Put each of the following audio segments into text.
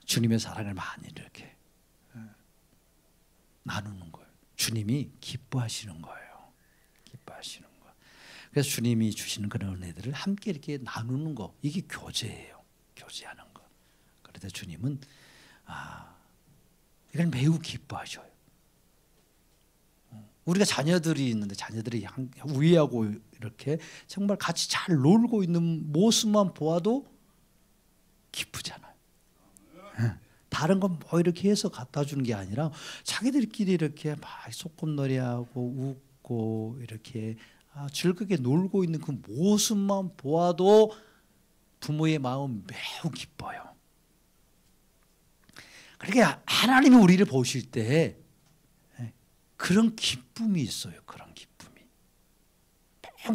주님의 사랑을 많이 이렇게 나누는 거예요. 주님이 기뻐하시는 거예요. 기뻐하시는 거. 그래서 주님이 주시는 그런 은혜들을 함께 이렇게 나누는 거, 이게 교제예요. 교제하는 거. 그런데 주님은 이걸 매우 기뻐하셔요. 우리가 자녀들이 있는데 자녀들이 우애하고 이렇게 정말 같이 잘 놀고 있는 모습만 보아도 기쁘잖아요. 다른 건 뭐 이렇게 해서 갖다 주는 게 아니라 자기들끼리 이렇게 막 소꿉놀이하고 웃고 이렇게 즐겁게 놀고 있는 그 모습만 보아도 부모의 마음 매우 기뻐요. 그러니까 하나님이 우리를 보실 때 그런 기쁨이 있어요. 그런 기쁨이.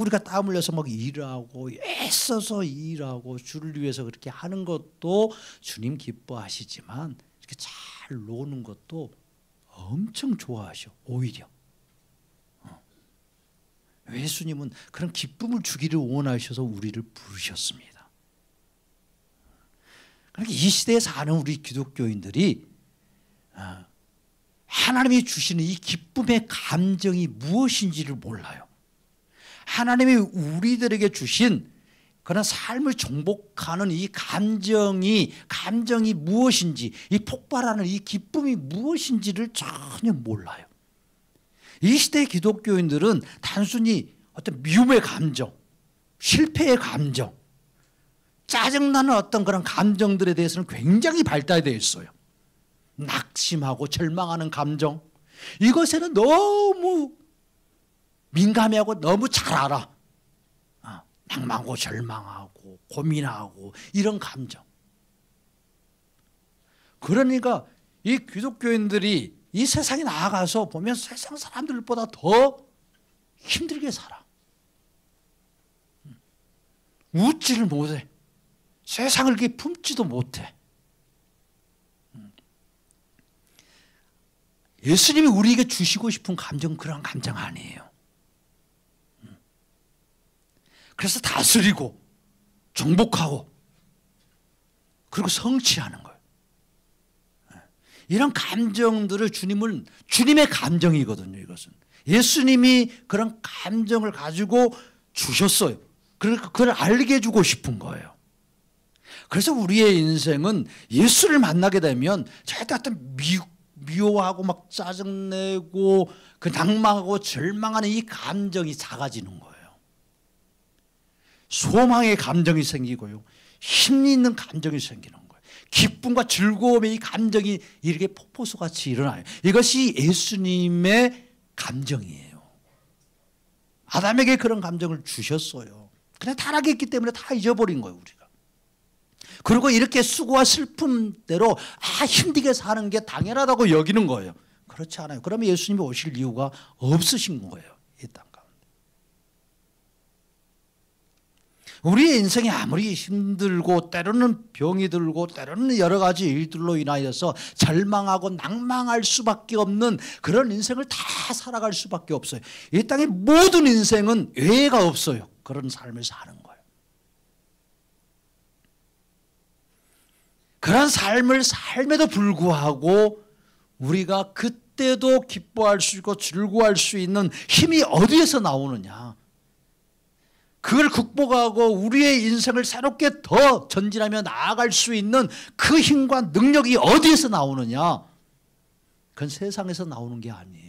우리가 땀 흘려서 막 일하고 애써서 일하고 주를 위해서 그렇게 하는 것도 주님 기뻐하시지만 이렇게 잘 노는 것도 엄청 좋아하셔. 오히려 예수님은 그런 기쁨을 주기를 원하셔서 우리를 부르셨습니다. 그러니까 이 시대에 사는 우리 기독교인들이 하나님이 주시는 이 기쁨의 감정이 무엇인지를 몰라요. 하나님이 우리들에게 주신 그런 삶을 정복하는 이 감정이 무엇인지, 이 폭발하는 이 기쁨이 무엇인지를 전혀 몰라요. 이 시대의 기독교인들은 단순히 어떤 미움의 감정, 실패의 감정, 짜증나는 어떤 그런 감정들에 대해서는 굉장히 발달되어 있어요. 낙심하고 절망하는 감정, 이것에는 너무 민감해하고 너무 잘 알아. 낭만하고 절망하고 고민하고 이런 감정. 그러니까 이 기독교인들이 이 세상에 나아가서 보면 세상 사람들보다 더 힘들게 살아. 웃지를 못해. 세상을 이렇게 품지도 못해. 예수님이 우리에게 주시고 싶은 감정은 그런 감정 아니에요. 그래서 다스리고 정복하고 그리고 성취하는 거예요. 이런 감정들을 주님의 감정이거든요. 이것은 예수님이 그런 감정을 가지고 주셨어요. 그러니까 그걸 알게 해주고 싶은 거예요. 그래서 우리의 인생은 예수를 만나게 되면 절대 어떤 미워하고 막 짜증내고 그 낭망하고 절망하는 이 감정이 작아지는 거예요. 소망의 감정이 생기고요. 힘이 있는 감정이 생기는 거예요. 기쁨과 즐거움의 이 감정이 이렇게 폭포수같이 일어나요. 이것이 예수님의 감정이에요. 아담에게 그런 감정을 주셨어요. 그냥 타락했기 때문에 다 잊어버린 거예요. 우리가. 그리고 이렇게 수고와 슬픔대로 힘들게 사는 게 당연하다고 여기는 거예요. 그렇지 않아요. 그러면 예수님이 오실 이유가 없으신 거예요. 이 땅 가운데. 우리의 인생이 아무리 힘들고 때로는 병이 들고 때로는 여러 가지 일들로 인하여서 절망하고 낭망할 수밖에 없는 그런 인생을 다 살아갈 수밖에 없어요. 이 땅의 모든 인생은 예외가 없어요. 그런 삶을 사는 거예요. 그런 삶을 삶에도 불구하고 우리가 그때도 기뻐할 수 있고 즐거워할 수 있는 힘이 어디에서 나오느냐. 그걸 극복하고 우리의 인생을 새롭게 더 전진하며 나아갈 수 있는 그 힘과 능력이 어디에서 나오느냐. 그건 세상에서 나오는 게 아니에요.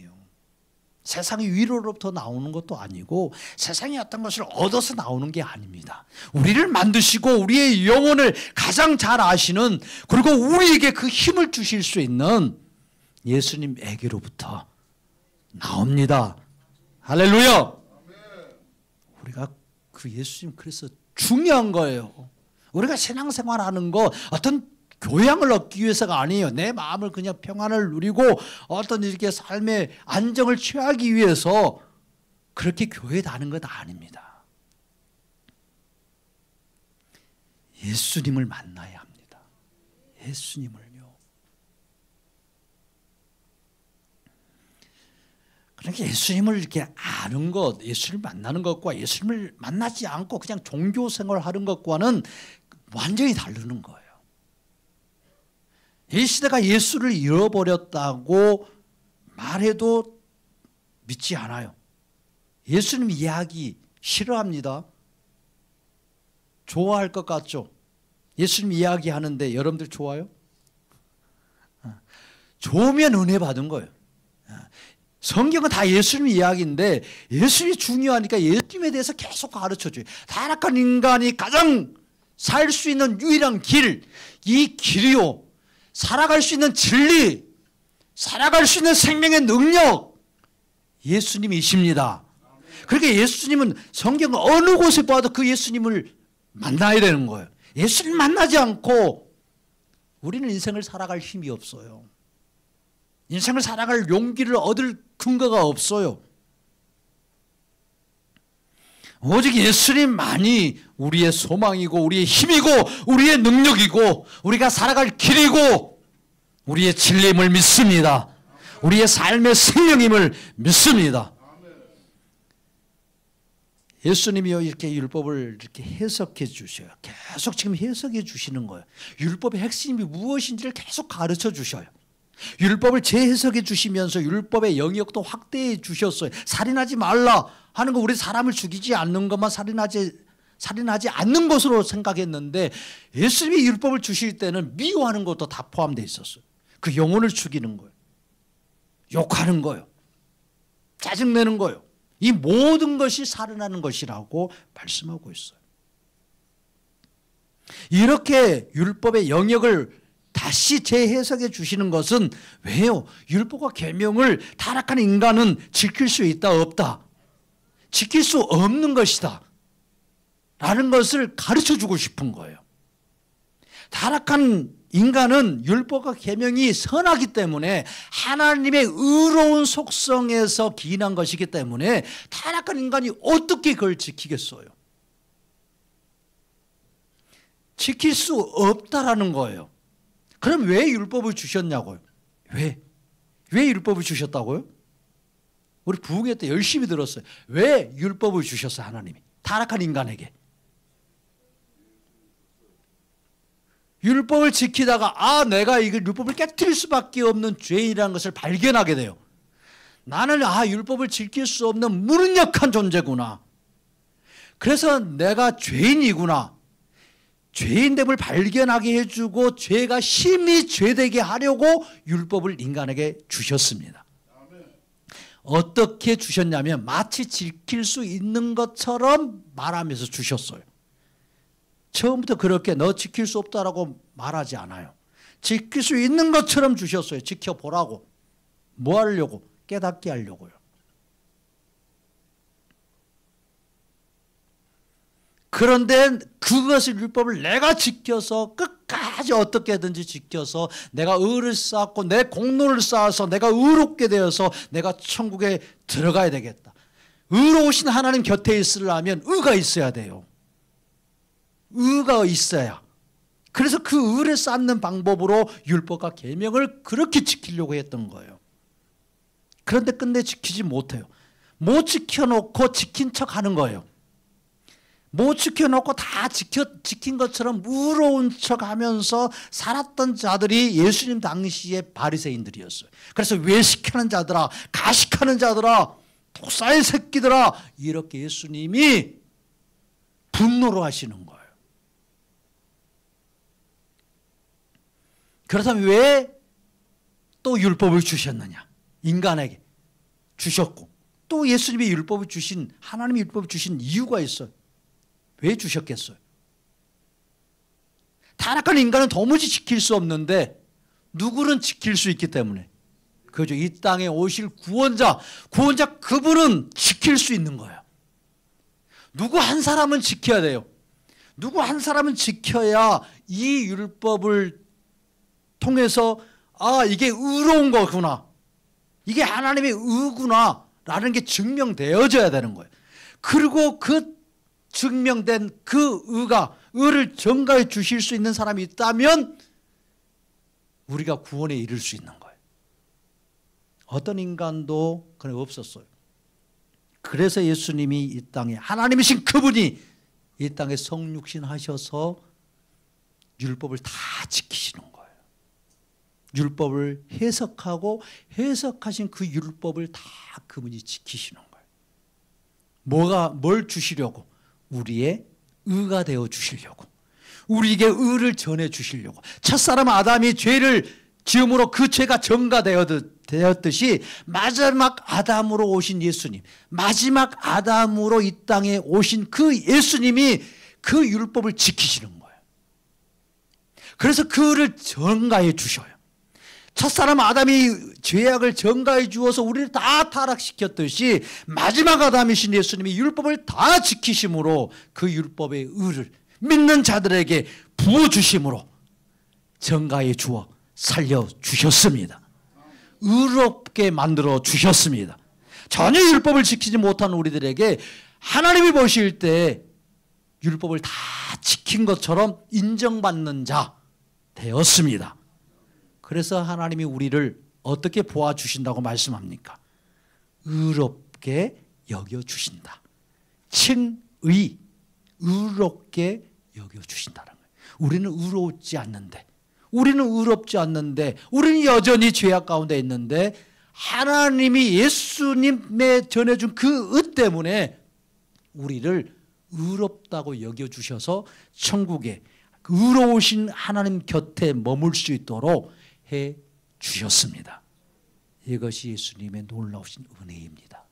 세상의 위로로부터 나오는 것도 아니고 세상의 어떤 것을 얻어서 나오는 게 아닙니다. 우리를 만드시고 우리의 영혼을 가장 잘 아시는, 그리고 우리에게 그 힘을 주실 수 있는 예수님에게로부터 나옵니다. 할렐루야. 우리가 그 예수님, 그래서 중요한 거예요. 우리가 신앙생활하는 거 어떤 교양을 얻기 위해서가 아니에요. 내 마음을 그냥 평안을 누리고 어떤 이렇게 삶의 안정을 취하기 위해서 그렇게 교회에 다니는 것 아닙니다. 예수님을 만나야 합니다. 예수님을요. 그러니까 예수님을 이렇게 아는 것, 예수님을 만나는 것과 예수님을 만나지 않고 그냥 종교 생활을 하는 것과는 완전히 다르는 거예요. 이 시대가 예수를 잃어버렸다고 말해도 믿지 않아요. 예수님 이야기 싫어합니다. 좋아할 것 같죠? 예수님 이야기하는데 여러분들 좋아요? 좋으면 은혜 받은 거예요. 성경은 다 예수님 이야기인데 예수님이 중요하니까 예수님에 대해서 계속 가르쳐줘요. 타락한 인간이 가장 살 수 있는 유일한 길, 이 길이요, 살아갈 수 있는 진리, 살아갈 수 있는 생명의 능력, 예수님이십니다. 그러니까 예수님은 성경 어느 곳에 봐도 그 예수님을 만나야 되는 거예요. 예수님 만나지 않고 우리는 인생을 살아갈 힘이 없어요. 인생을 살아갈 용기를 얻을 근거가 없어요. 오직 예수님만이 우리의 소망이고 우리의 힘이고 우리의 능력이고 우리가 살아갈 길이고 우리의 진리임을 믿습니다. 우리의 삶의 생명임을 믿습니다. 예수님이요 이렇게 율법을 이렇게 해석해 주셔요. 계속 지금 해석해 주시는 거예요. 율법의 핵심이 무엇인지를 계속 가르쳐 주셔요. 율법을 재해석해 주시면서 율법의 영역도 확대해 주셨어요. 살인하지 말라 하는 거, 우리 사람을 죽이지 않는 것만 살인하지 않는 것으로 생각했는데 예수님이 율법을 주실 때는 미워하는 것도 다 포함되어 있었어요. 그 영혼을 죽이는 거예요. 욕하는 거예요. 짜증내는 거예요. 이 모든 것이 살인하는 것이라고 말씀하고 있어요. 이렇게 율법의 영역을 다시 재해석해 주시는 것은 왜요? 율법과 계명을 타락한 인간은 지킬 수 있다 없다? 지킬 수 없는 것이다 라는 것을 가르쳐주고 싶은 거예요. 타락한 인간은 율법과 계명이 선하기 때문에 하나님의 의로운 속성에서 기인한 것이기 때문에 타락한 인간이 어떻게 그걸 지키겠어요? 지킬 수 없다라는 거예요. 그럼 왜 율법을 주셨냐고요? 왜 율법을 주셨다고요? 우리 부흥회 때 열심히 들었어요. 왜 율법을 주셨어요, 하나님이? 타락한 인간에게. 율법을 지키다가 내가 이 율법을 깨뜨릴 수밖에 없는 죄인이라는 것을 발견하게 돼요. 나는 율법을 지킬 수 없는 무능력한 존재구나. 그래서 내가 죄인이구나. 죄인됨을 발견하게 해주고 죄가 심히 죄되게 하려고 율법을 인간에게 주셨습니다. 어떻게 주셨냐면 마치 지킬 수 있는 것처럼 말하면서 주셨어요. 처음부터 그렇게 너 지킬 수 없다라고 말하지 않아요. 지킬 수 있는 것처럼 주셨어요. 지켜보라고. 뭐 하려고? 깨닫게 하려고요. 그런데 그것을 율법을 내가 지켜서 끝까지 어떻게든지 지켜서 내가 의를 쌓고 내 공로를 쌓아서 내가 의롭게 되어서 내가 천국에 들어가야 되겠다. 의로우신 하나님 곁에 있으려면 의가 있어야 돼요. 의가 있어야. 그래서 그 의를 쌓는 방법으로 율법과 계명을 그렇게 지키려고 했던 거예요. 그런데 끝내 지키지 못해요. 못 지켜놓고 지킨 척 하는 거예요. 못 지켜놓고 다 지킨 것처럼 의로운 척하면서 살았던 자들이 예수님 당시의 바리새인들이었어요. 그래서 외식하는 자들아, 가식하는 자들아, 독사의 새끼들아, 이렇게 예수님이 분노로 하시는 거예요. 그렇다면 왜 또 율법을 주셨느냐? 인간에게 주셨고 또 예수님이 율법을 주신, 하나님이 율법을 주신 이유가 있어요. 왜 주셨겠어요? 타락한 인간은 도무지 지킬 수 없는데 누구는 지킬 수 있기 때문에, 그죠? 이 땅에 오실 구원자 그분은 지킬 수 있는 거예요. 누구 한 사람은 지켜야 돼요. 누구 한 사람은 지켜야 이 율법을 통해서 이게 의로운 거구나, 이게 하나님의 의구나 라는 게 증명되어져야 되는 거예요. 그리고 그 증명된 그 의를 전가해 주실 수 있는 사람이 있다면 우리가 구원에 이를 수 있는 거예요. 어떤 인간도 그냥 없었어요. 그래서 예수님이 이 땅에, 하나님이신 그분이 이 땅에 성육신 하셔서 율법을 다 지키시는 거예요. 율법을 해석하고 해석하신 그 율법을 다 그분이 지키시는 거예요. 뭘 주시려고? 우리의 의가 되어 주시려고, 우리에게 의를 전해 주시려고. 첫사람 아담이 죄를 지음으로 그 죄가 전가되었듯이 마지막 아담으로 오신 예수님, 마지막 아담으로 이 땅에 오신 그 예수님이 그 율법을 지키시는 거예요. 그래서 그를 전가해 주셔요. 첫사람 아담이 죄악을 전가해 주어서 우리를 다 타락시켰듯이 마지막 아담이신 예수님이 율법을 다 지키심으로 그 율법의 의를 믿는 자들에게 부어주심으로 전가해 주어 살려주셨습니다. 의롭게 만들어 주셨습니다. 전혀 율법을 지키지 못한 우리들에게 하나님이 보실 때 율법을 다 지킨 것처럼 인정받는 자 되었습니다. 그래서 하나님이 우리를 어떻게 보아주신다고 말씀합니까? 의롭게 여겨주신다. 칭의, 의롭게 여겨주신다는 거예요. 우리는 의롭지 않는데, 우리는 여전히 죄악 가운데 있는데 하나님이 예수님의 전해준 그 의 때문에 우리를 의롭다고 여겨주셔서 천국에 의로우신 하나님 곁에 머물 수 있도록 해 주셨습니다. 이것이 예수님의 놀라우신 은혜입니다.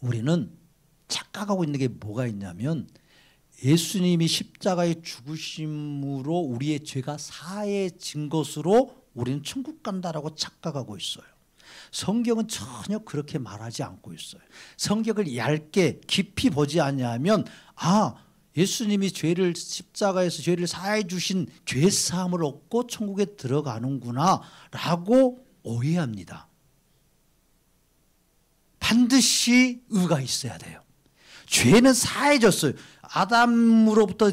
우리는 착각하고 있는 게 뭐가 있냐면, 예수님이 십자가에 죽으심으로 우리의 죄가 사해진 것으로 우리는 천국 간다라고 착각하고 있어요. 성경은 전혀 그렇게 말하지 않고 있어요. 성경을 얇게 깊이 보지 않냐면, 예수님이 십자가에서 죄를 사해 주신 죄 사함을 얻고 천국에 들어가는구나 라고 오해합니다. 반드시 의가 있어야 돼요. 죄는 사해졌어요. 아담으로부터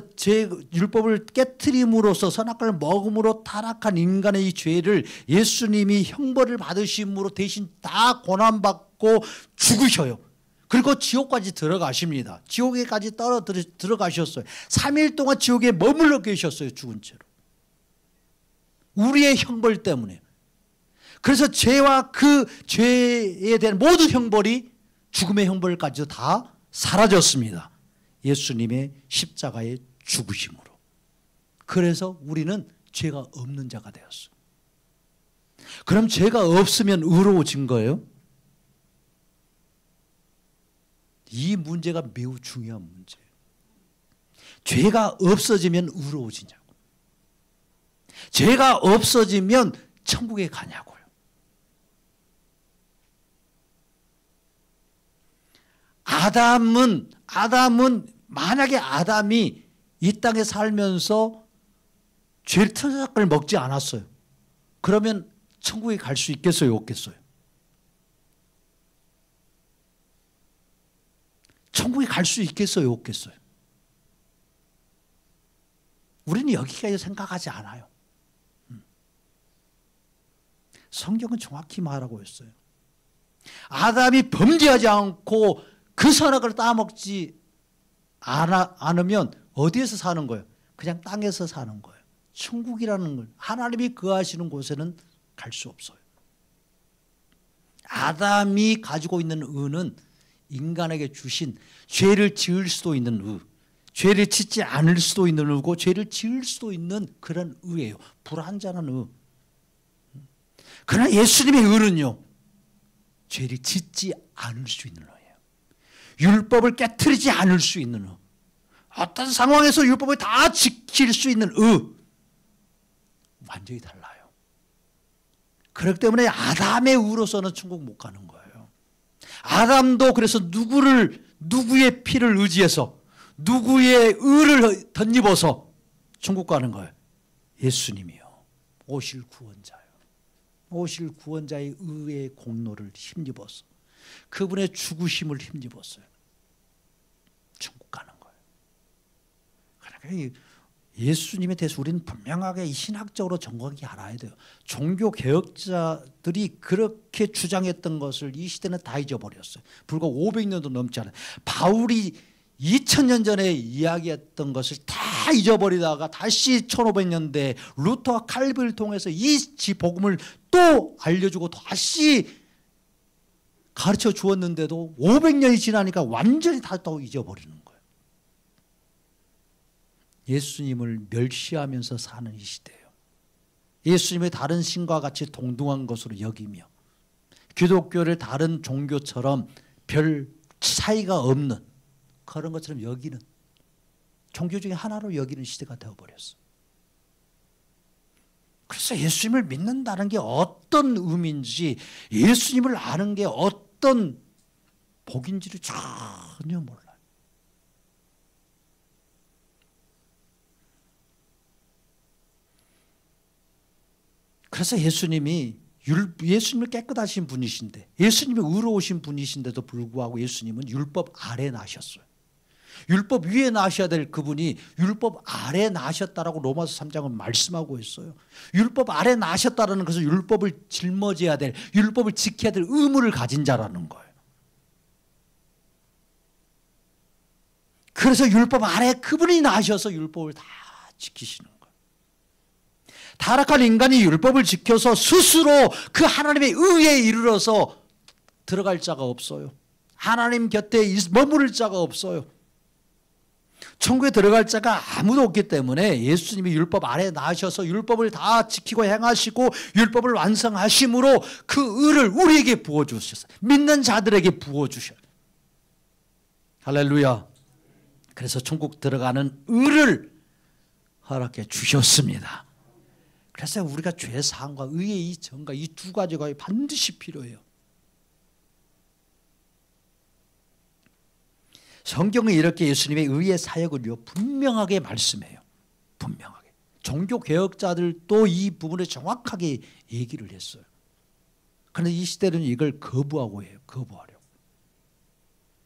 율법을 깨트림으로써 선악과를 먹음으로 타락한 인간의 이 죄를 예수님이 형벌을 받으심으로 대신 다 고난받고 죽으셔요. 그리고 지옥까지 들어가십니다. 지옥에까지 들어가셨어요. 3일 동안 지옥에 머물러 계셨어요. 죽은 채로. 우리의 형벌 때문에. 그래서 죄와 그 죄에 대한 모든 형벌이, 죽음의 형벌까지도 다 사라졌습니다. 예수님의 십자가의 죽으심으로. 그래서 우리는 죄가 없는 자가 되었어요. 그럼 죄가 없으면 의로워진 거예요? 이 문제가 매우 중요한 문제예요. 죄가 없어지면 의로워지냐고. 죄가 없어지면 천국에 가냐고요. 아담은 만약에 아담이 이 땅에 살면서 죄를 터작을 먹지 않았어요. 그러면 천국에 갈 수 있겠어요? 없겠어요? 천국에 갈 수 있겠어요? 없겠어요? 우리는 여기까지 생각하지 않아요. 성경은 정확히 말하고 있어요. 아담이 범죄하지 않고 그 선악을 따먹지 않으면 어디에서 사는 거예요? 그냥 땅에서 사는 거예요. 천국이라는 걸, 하나님이 거하시는 곳에는 갈 수 없어요. 아담이 가지고 있는 의는 인간에게 주신 죄를 지을 수도 있는 의, 죄를 짓지 않을 수도 있는 의고 죄를 지을 수도 있는 그런 의예요. 불완전한 의. 그러나 예수님의 의는요, 죄를 짓지 않을 수 있는 의예요. 율법을 깨트리지 않을 수 있는 의, 어떤 상황에서 율법을 다 지킬 수 있는 의, 완전히 달라요. 그렇기 때문에 아담의 의로서는 천국 못 가는 거예요. 아담도 그래서 누구의 피를 의지해서 누구의 의를 덧입어서 천국 가는 거예요? 예수님이요. 오실 구원자요. 오실 구원자의 의의 공로를 힘입어서, 그분의 죽으심을 힘입었어요. 천국 가는 거예요. 그러니까 예수님에 대해서 우리는 분명하게 신학적으로 정확히 알아야 돼요. 종교 개혁자들이 그렇게 주장했던 것을 이 시대는 다 잊어버렸어요. 불과 500년도 넘지 않아요. 바울이 2000년 전에 이야기했던 것을 다 잊어버리다가 다시 1500년대 루터와 칼빈을 통해서 이 복음을 또 알려주고 다시 가르쳐 주었는데도 500년이 지나니까 완전히 다 또 잊어버리는 거예요. 예수님을 멸시하면서 사는 이 시대예요. 예수님의 다른 신과 같이 동등한 것으로 여기며 기독교를 다른 종교처럼 별 차이가 없는 그런 것처럼 여기는, 종교 중에 하나로 여기는 시대가 되어버렸어. 그래서 예수님을 믿는다는 게 어떤 의미인지, 예수님을 아는 게 어떤 복인지를 전혀 몰라요. 그래서 예수님을 깨끗하신 분이신데, 예수님이 의로우신 분이신데도 불구하고 예수님은 율법 아래 나셨어요. 율법 위에 나셔야 될 그분이 율법 아래 나셨다라고 로마서 3장은 말씀하고 있어요. 율법 아래 나셨다라는 것은 율법을 짊어져야 될, 율법을 지켜야 될 의무를 가진 자라는 거예요. 그래서 율법 아래 그분이 나셔서 율법을 다 지키시는 거예요. 타락한 인간이 율법을 지켜서 스스로 그 하나님의 의에 이르러서 들어갈 자가 없어요. 하나님 곁에 머무를 자가 없어요. 천국에 들어갈 자가 아무도 없기 때문에 예수님이 율법 아래 나셔서 율법을 다 지키고 행하시고 율법을 완성하심으로 그 의를 우리에게 부어주셨어요. 믿는 자들에게 부어주셔요. 할렐루야. 그래서 천국 들어가는 의를 허락해 주셨습니다. 그래서 우리가 죄사함과 의의 이 정과 이 두 가지가 반드시 필요해요. 성경은 이렇게 예수님의 의의 사역을 분명하게 말씀해요. 분명하게. 종교개혁자들도 이 부분을 정확하게 얘기를 했어요. 그런데 이 시대는 이걸 거부하고 해요. 거부하려고.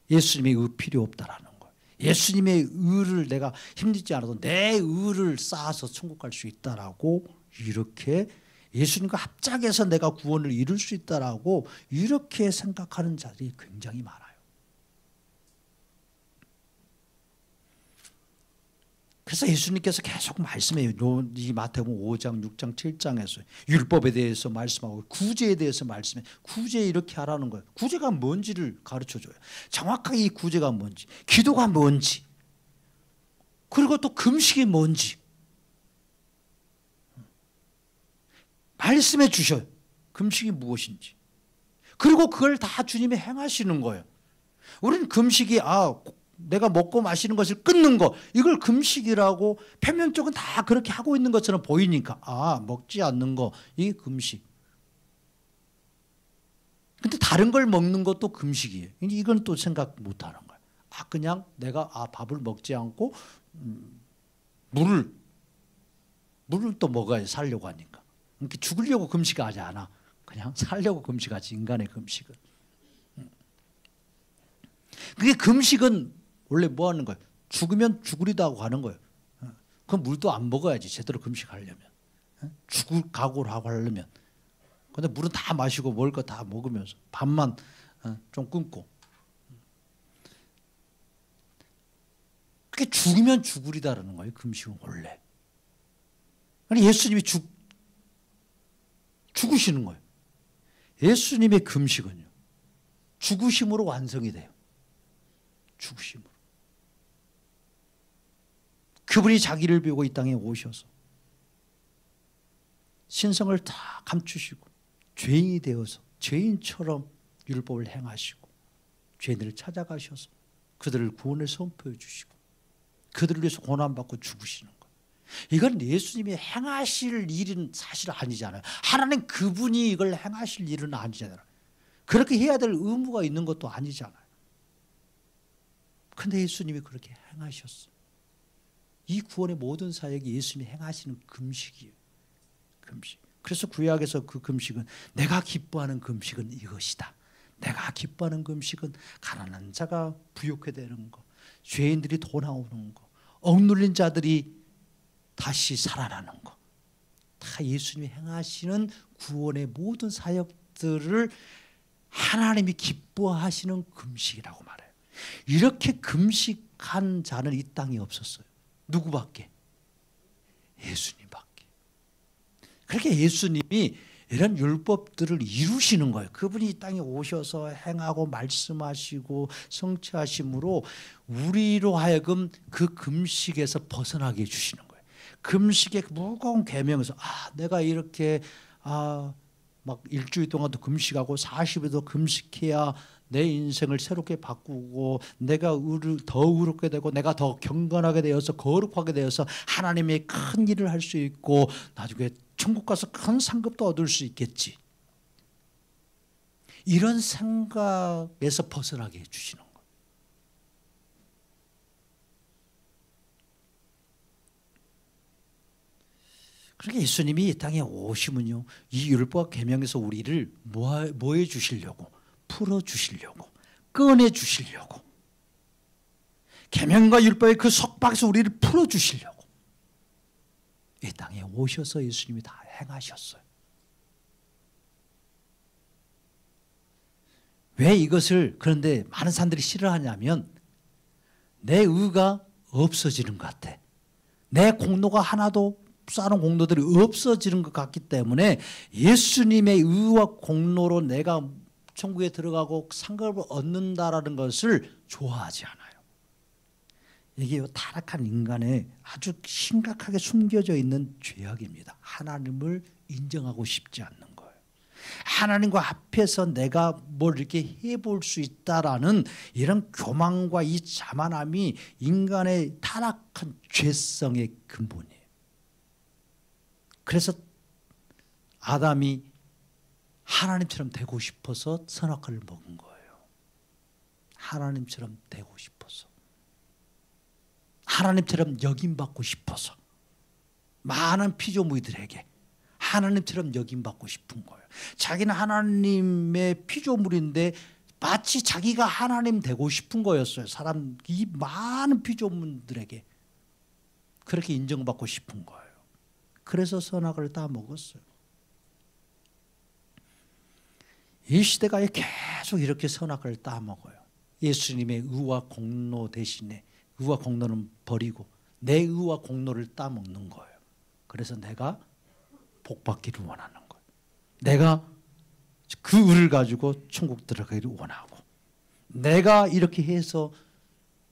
예수님의 의 필요 없다라는 거예요. 예수님의 의를 내가 힘들지 않아도 내 의를 쌓아서 천국 갈 수 있다라고, 이렇게 예수님과 합작해서 내가 구원을 이룰 수 있다라고 이렇게 생각하는 자들이 굉장히 많아요. 그래서 예수님께서 계속 말씀해요. 이 마태복음 5장, 6장, 7장에서 율법에 대해서 말씀하고 구제에 대해서 말씀해요. 구제 이렇게 하라는 거예요. 구제가 뭔지를 가르쳐줘요. 정확하게 이 구제가 뭔지, 기도가 뭔지, 그리고 또 금식이 뭔지 말씀해 주셔요. 금식이 무엇인지. 그리고 그걸 다 주님이 행하시는 거예요. 우리는 금식이 내가 먹고 마시는 것을 끊는 거, 이걸 금식이라고 표면적은 다 그렇게 하고 있는 것처럼 보이니까 먹지 않는 거, 이게 금식. 근데 다른 걸 먹는 것도 금식이에요. 이건 또 생각 못하는 거예요. 그냥 내가 밥을 먹지 않고 물을 또 먹어야지, 살려고 하니까. 그러니까 죽으려고 금식하지 않아. 그냥 살려고 금식하지, 인간의 금식은. 그게 금식은 원래 뭐 하는 거예요? 죽으면 죽으리다고 하는 거예요. 그럼 물도 안 먹어야지, 제대로 금식하려면. 죽을 각오를 하고 하려면. 근데 물은 다 마시고 먹을 거 다 먹으면서 밥만 좀 끊고. 그게 죽으면 죽으리다라는 거예요, 금식은 원래. 아니, 예수님이 죽으시는 거예요. 예수님의 금식은요, 죽으심으로 완성이 돼요. 죽으심으로. 그분이 자기를 비우고 이 땅에 오셔서 신성을 다 감추시고 죄인이 되어서 죄인처럼 율법을 행하시고 죄인들을 찾아가셔서 그들을 구원을 선포해 주시고 그들을 위해서 고난받고 죽으시는 것. 이건 예수님이 행하실 일은 사실 아니잖아요. 하나님 그분이 이걸 행하실 일은 아니잖아요. 그렇게 해야 될 의무가 있는 것도 아니잖아요. 그런데 예수님이 그렇게 행하셨어요. 이 구원의 모든 사역이 예수님이 행하시는 금식이에요. 금식. 그래서 구약에서 그 금식은, 내가 기뻐하는 금식은 이것이다. 내가 기뻐하는 금식은 가난한 자가 부욕해 되는 거, 죄인들이 돌아오는 거, 억눌린 자들이 다시 살아나는 거, 다 예수님이 행하시는 구원의 모든 사역들을 하나님이 기뻐하시는 금식이라고 말해요. 이렇게 금식하는 타락한 자는 이 땅에 없었어요. 누구밖에? 예수님밖에. 그렇게 예수님이 이런 율법들을 이루시는 거예요. 그분이 이 땅에 오셔서 행하고 말씀하시고 성취하심으로 우리로 하여금 그 금식에서 벗어나게 해주시는 거예요. 금식의 무거운 계명에서 내가 이렇게 막 일주일 동안도 금식하고 40일도 금식해야 내 인생을 새롭게 바꾸고 내가 더 의롭게 되고 내가 더 경건하게 되어서 거룩하게 되어서 하나님의 큰 일을 할 수 있고 나중에 천국 가서 큰 상급도 얻을 수 있겠지. 이런 생각에서 벗어나게 해주시는 거예요. 그러니까 예수님이 이 땅에 오시면요, 이 율법 계명에서 우리를 뭐 해 주시려고? 풀어 주시려고, 꺼내 주시려고, 계명과 율법의 그 속박에서 우리를 풀어 주시려고 이 땅에 오셔서 예수님이 다 행하셨어요. 왜 이것을 그런데 많은 사람들이 싫어하냐면 내 의가 없어지는 것 같아. 내 공로가 하나도 쌓아놓은 공로들이 없어지는 것 같기 때문에 예수님의 의와 공로로 내가 천국에 들어가고 상급을 얻는다라는 것을 좋아하지 않아요. 이게 타락한 인간의 아주 심각하게 숨겨져 있는 죄악입니다. 하나님을 인정하고 싶지 않는 거예요. 하나님과 앞에서 내가 뭘 이렇게 해볼 수 있다라는 이런 교만과 이 자만함이 인간의 타락한 죄성의 근본이에요. 그래서 아담이 하나님처럼 되고 싶어서 선악과를 먹은 거예요. 하나님처럼 되고 싶어서, 하나님처럼 여김받고 싶어서, 많은 피조물들에게 하나님처럼 여김받고 싶은 거예요. 자기는 하나님의 피조물인데 마치 자기가 하나님 되고 싶은 거였어요. 이 많은 피조물들에게 그렇게 인정받고 싶은 거예요. 그래서 선악을 다 먹었어요. 이 시대가 계속 이렇게 선악을 따먹어요. 예수님의 의와 공로 대신에 의와 공로는 버리고 내 의와 공로를 따먹는 거예요. 그래서 내가 복받기를 원하는 거예요. 내가 그 의를 가지고 천국 들어가기를 원하고 내가 이렇게 해서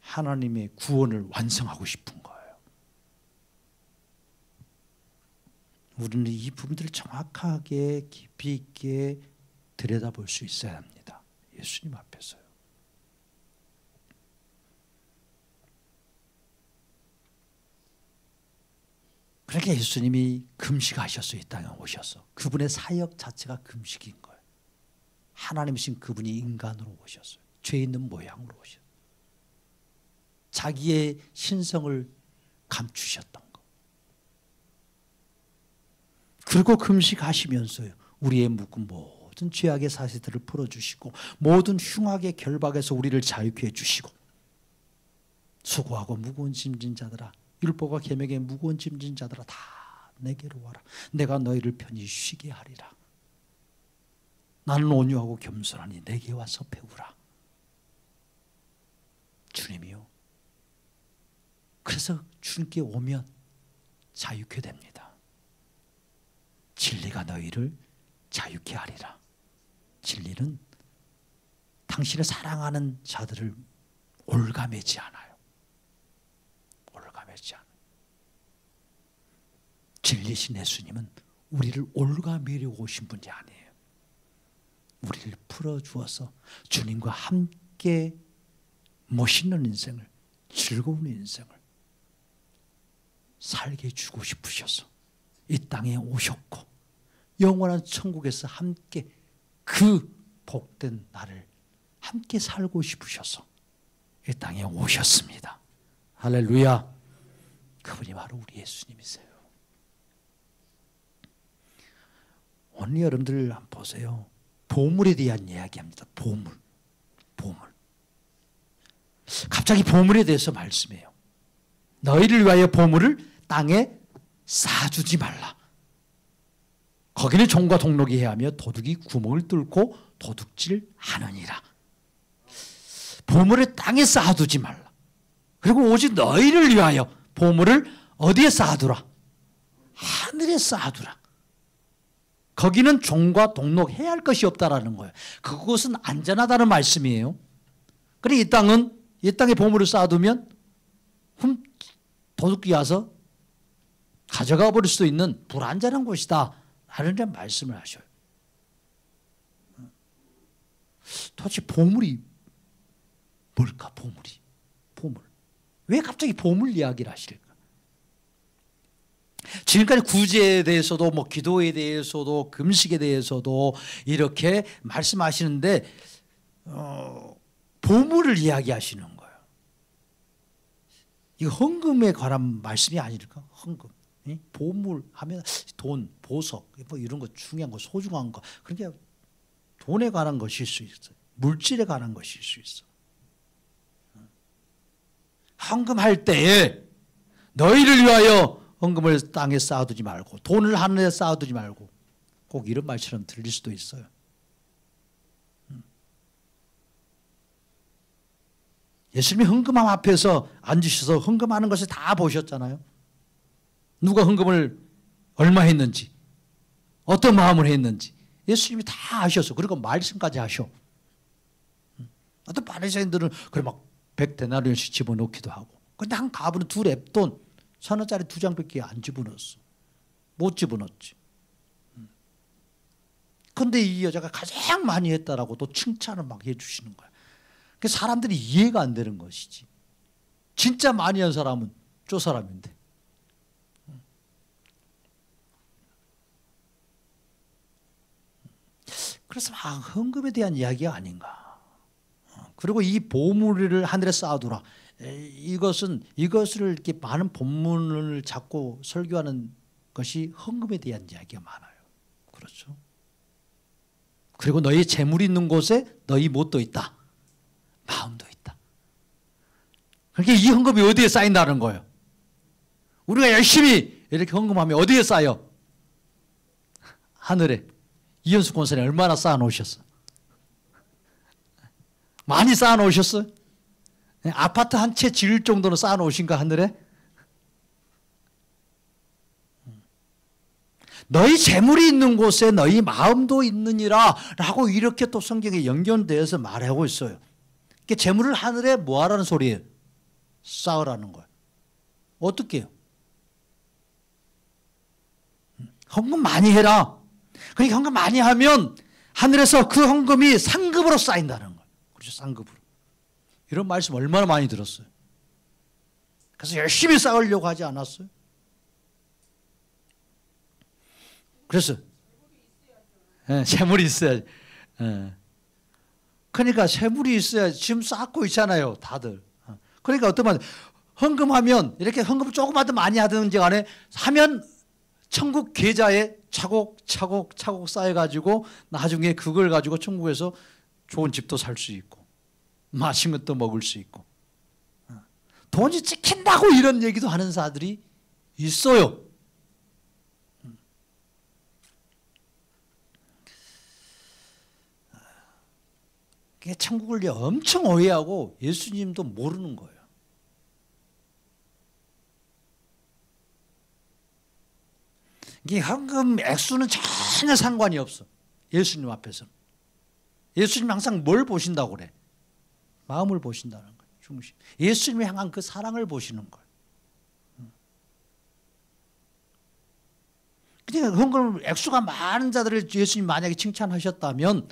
하나님의 구원을 완성하고 싶은 거예요. 우리는 이 부분들을 정확하게 깊이 있게 들여다볼 수 있어야 합니다. 예수님 앞에서요. 그러니까 예수님이 금식하셔서 이 땅에 오셔서 그분의 사역 자체가 금식인 거예요. 하나님이신 그분이 인간으로 오셨어요. 죄 있는 모양으로 오셨어요. 자기의 신성을 감추셨던 거. 그리고 금식하시면서요, 우리의 묶은 모든 죄악의 사슬들을 풀어주시고 모든 흉악의 결박에서 우리를 자유케 해주시고 수고하고 무거운 짐진 자들아, 율법과 계명의 무거운 짐진 자들아 다 내게로 와라. 내가 너희를 편히 쉬게 하리라. 나는 온유하고 겸손하니 내게 와서 배우라. 주님이요. 그래서 주님께 오면 자유케 됩니다. 진리가 너희를 자유케 하리라. 진리는 당신을 사랑하는 자들을 올가매지 않아요. 올가매지 않아요. 진리신 예수님은 우리를 올가매려고 오신 분이 아니에요. 우리를 풀어주어서 주님과 함께 멋있는 인생을, 즐거운 인생을 살게 해주고 싶으셔서 이 땅에 오셨고 영원한 천국에서 함께 그 복된 나를 함께 살고 싶으셔서 이 땅에 오셨습니다. 할렐루야. 그분이 바로 우리 예수님이세요. 오늘 여러분들 한번 보세요. 보물에 대한 이야기합니다. 보물. 갑자기 보물에 대해서 말씀해요. 너희를 위하여 보물을 땅에 쌓아주지 말라. 거기는 종과 동록이 해하며 도둑이 구멍을 뚫고 도둑질 하느니라. 보물을 땅에 쌓아두지 말라. 그리고 오직 너희를 위하여 보물을 어디에 쌓아두라? 하늘에 쌓아두라. 거기는 종과 동록해야 할 것이 없다라는 거예요. 그곳은 안전하다는 말씀이에요. 그래 이 땅에 보물을 쌓아두면 도둑이 와서 가져가 버릴 수도 있는 불안전한 곳이다 라는 말씀을 하셔요. 도대체 보물이 뭘까? 보물. 왜 갑자기 보물 이야기를 하실까? 지금까지 구제에 대해서도 뭐 기도에 대해서도 금식에 대해서도 이렇게 말씀하시는데 보물을 이야기하시는 거예요. 이거 헌금에 관한 말씀이 아닐까? 헌금. 보물 하면 돈, 보석 뭐 이런 거 중요한 거 소중한 거 그러니까 돈에 관한 것일 수 있어요. 물질에 관한 것일 수 있어. 헌금할 때에 너희를 위하여 헌금을 땅에 쌓아두지 말고 돈을 하늘에 쌓아두지 말고 꼭 이런 말처럼 들릴 수도 있어요. 예수님이 헌금함 앞에서 앉으셔서 헌금하는 것을 다 보셨잖아요. 누가 헌금을 얼마 했는지 어떤 마음을 했는지 예수님이 다 아셔서 그리고 말씀까지 하셔. 어떤 바리새인들은 그래 막 100데나리온씩 집어넣기도 하고 근데 한 가부는 2랩돈 1,000원짜리 2장밖에 안 집어넣었어. 못 집어넣었지. 그런데 이 여자가 가장 많이 했다라고 또 칭찬을 막 해주시는 거야. 그래서 사람들이 이해가 안 되는 것이지. 진짜 많이 한 사람은 저 사람인데. 그래서 막 헌금에 대한 이야기가 아닌가. 그리고 이 보물을 하늘에 쌓아두라. 이것을 이렇게 많은 본문을 잡고 설교하는 것이 헌금에 대한 이야기가 많아요. 그렇죠. 그리고 너희 재물이 있는 곳에 너희 못도 있다. 마음도 있다. 그러니까 이 헌금이 어디에 쌓인다는 거예요. 우리가 열심히 이렇게 헌금하면 어디에 쌓여? 하늘에. 이현숙 권사님 얼마나 쌓아놓으셨어? 많이 쌓아놓으셨어요? 아파트 한 채 지을 정도는 쌓아놓으신가 하늘에? 너희 재물이 있는 곳에 너희 마음도 있느니라 라고 이렇게 또 성경에 연결되어서 말하고 있어요. 그러니까 재물을 하늘에 뭐 하라는 소리예요? 쌓으라는 거예요. 어떻게 해요? 헌금 많이 해라. 그러니까 헌금 많이 하면 하늘에서 그 헌금이 상급으로 쌓인다는 거예요. 그렇죠. 상급으로. 이런 말씀 얼마나 많이 들었어요. 그래서 열심히 쌓으려고 하지 않았어요? 그래서 재물이 있어야지. 그러니까 재물이 있어야 지금 쌓고 있잖아요. 다들. 그러니까 어떤 말 헌금하면 이렇게 헌금을 조금 하든 많이 하든지 간에 하면 천국 계좌에 차곡차곡 쌓여가지고 나중에 그걸 가지고 천국에서 좋은 집도 살 수 있고 맛있는 것도 먹을 수 있고 돈이 찍힌다고 이런 얘기도 하는 사람들이 있어요. 천국을 엄청 오해하고 예수님도 모르는 거예요. 이게 헌금 액수는 전혀 상관이 없어. 예수님 앞에서. 예수님 항상 뭘 보신다고 그래? 마음을 보신다는 거예요. 중심. 예수님이 향한 그 사랑을 보시는 거예요. 그러니까 헌금 액수가 많은 자들을 예수님 만약에 칭찬하셨다면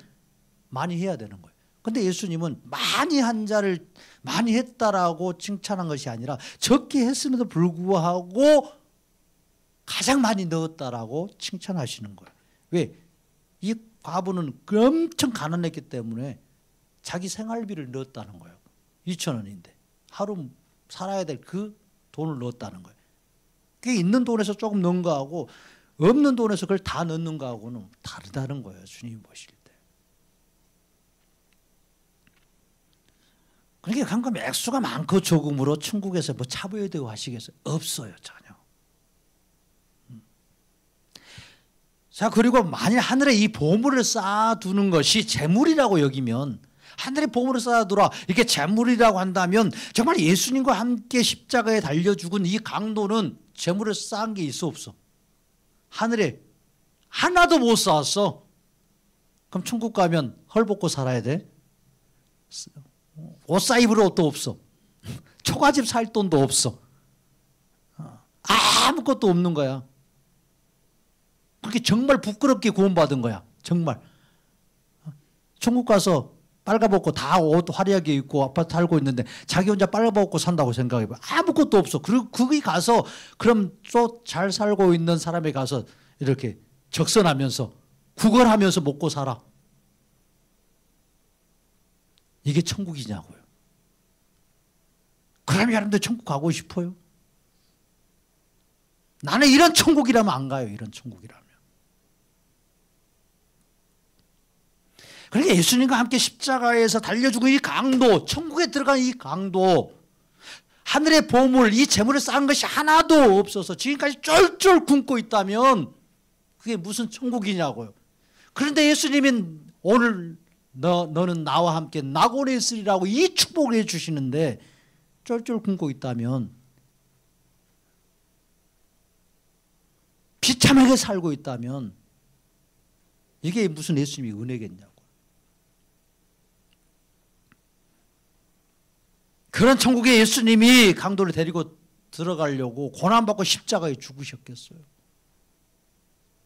많이 해야 되는 거예요. 근데 예수님은 많이 한 자를 많이 했다라고 칭찬한 것이 아니라 적게 했음에도 불구하고 가장 많이 넣었다라고 칭찬하시는 거예요. 왜? 이 과부는 엄청 가난했기 때문에 자기 생활비를 넣었다는 거예요. 2,000원인데 하루 살아야 될 그 돈을 넣었다는 거예요. 그게 있는 돈에서 조금 넣은 거하고 없는 돈에서 그걸 다 넣는 거하고는 다르다는 거예요. 주님이 보실 때. 그러니까 한금 액수가 많고 조금으로 천국에서 뭐 차보야 되고 하시겠어요? 없어요. 전혀. 자, 그리고 만일 하늘에 이 보물을 쌓아두는 것이 재물이라고 여기면 하늘의 보물을 쌓아두라. 이게 재물이라고 한다면 정말 예수님과 함께 십자가에 달려 죽은 이 강도는 재물을 쌓은 게 있어 없어? 하늘에 하나도 못 쌓았어. 그럼 천국 가면 헐벗고 살아야 돼? 옷 사입을 옷도 없어. 초가집 살 돈도 없어. 아무것도 없는 거야. 그렇게 정말 부끄럽게 구원받은 거야. 정말. 천국 가서 빨가벗고 다 옷 화려하게 입고 아파트 살고 있는데 자기 혼자 빨가벗고 산다고 생각해봐. 아무것도 없어. 그리고 거기 가서 그럼 또 잘 살고 있는 사람에 가서 이렇게 적선하면서 구걸하면서 먹고 살아. 이게 천국이냐고요. 그럼 여러분들 천국 가고 싶어요? 나는 이런 천국이라면 안 가요. 이런 천국이라면. 그러니까 예수님과 함께 십자가에서 달려주고 이 강도, 천국에 들어간 이 강도, 하늘의 보물, 이 재물을 쌓은 것이 하나도 없어서 지금까지 쫄쫄 굶고 있다면 그게 무슨 천국이냐고요. 그런데 예수님이 오늘 너는 나와 함께 낙원에 있으리라고 이 축복을 해주시는데 쫄쫄 굶고 있다면, 비참하게 살고 있다면 이게 무슨 예수님이 은혜겠냐고. 그런 천국에 예수님이 강도를 데리고 들어가려고 고난받고 십자가에 죽으셨겠어요?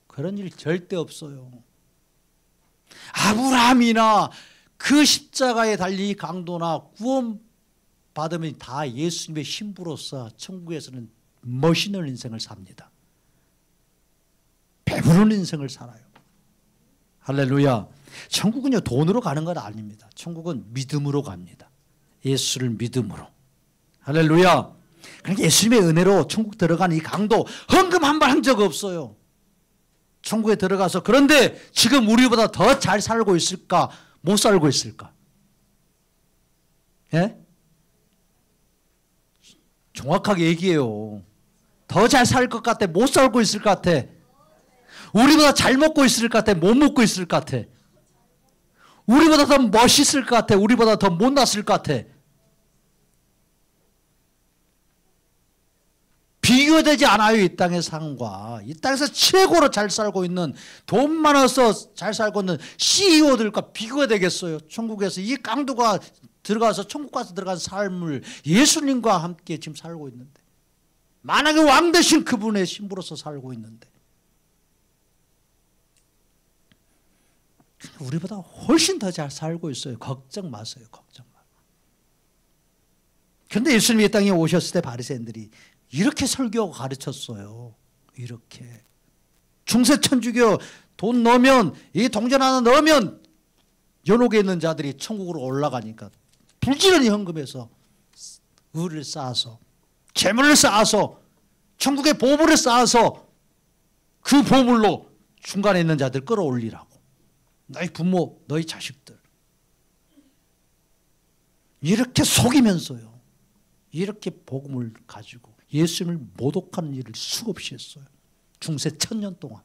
그런 일 절대 없어요. 아브라함이나 그 십자가에 달린 강도나 구원받으면 다 예수님의 신부로서 천국에서는 멋있는 인생을 삽니다. 배부른 인생을 살아요. 할렐루야. 천국은요 돈으로 가는 건 아닙니다. 천국은 믿음으로 갑니다. 예수를 믿음으로. 할렐루야. 그러니까 예수님의 은혜로 천국 들어간 이 강도 헌금 한 번 한 적 없어요. 천국에 들어가서. 그런데 지금 우리보다 더 잘 살고 있을까? 못 살고 있을까? 예? 정확하게 얘기해요. 더 잘 살 것 같아? 못 살고 있을 것 같아? 우리보다 잘 먹고 있을 것 같아? 못 먹고 있을 것 같아? 우리보다 더 멋있을 것 같아? 우리보다 더 못났을 것 같아? 비교되지 않아요. 이 땅의 삶과. 이 땅에서 최고로 잘 살고 있는, 돈 많아서 잘 살고 있는 CEO들과 비교가 되겠어요. 천국에서 이 강도가 들어가서 천국 가서 들어간 삶을 예수님과 함께 지금 살고 있는데, 만약에 왕 되신 그분의 신부로서 살고 있는데, 우리보다 훨씬 더 잘 살고 있어요. 걱정 마세요. 걱정 마. 그런데 예수님이 이 땅에 오셨을 때 바리새인들이 이렇게 설교하고 가르쳤어요. 이렇게. 중세천주교 돈 넣으면, 이 동전 하나 넣으면 연옥에 있는 자들이 천국으로 올라가니까 부지런히 헌금해서 의를 쌓아서, 재물을 쌓아서, 천국의 보물을 쌓아서 그 보물로 중간에 있는 자들 끌어올리라고. 너희 부모, 너희 자식들. 이렇게 속이면서요. 이렇게 복음을 가지고 예수님을 모독하는 일을 수없이 했어요. 중세 1000년 동안.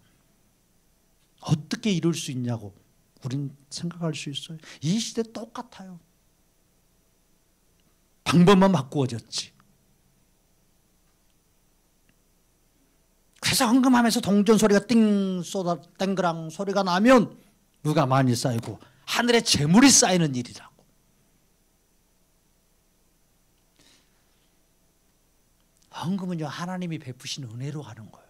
어떻게 이룰 수 있냐고 우린 생각할 수 있어요. 이 시대 똑같아요. 방법만 바꾸어졌지. 그래서 헌금하면서 동전 소리가 띵 쏟아 땡그랑 소리가 나면 누가 많이 쌓이고 하늘에 재물이 쌓이는 일이라고. 헌금은요 하나님이 베푸신 은혜로 하는 거예요.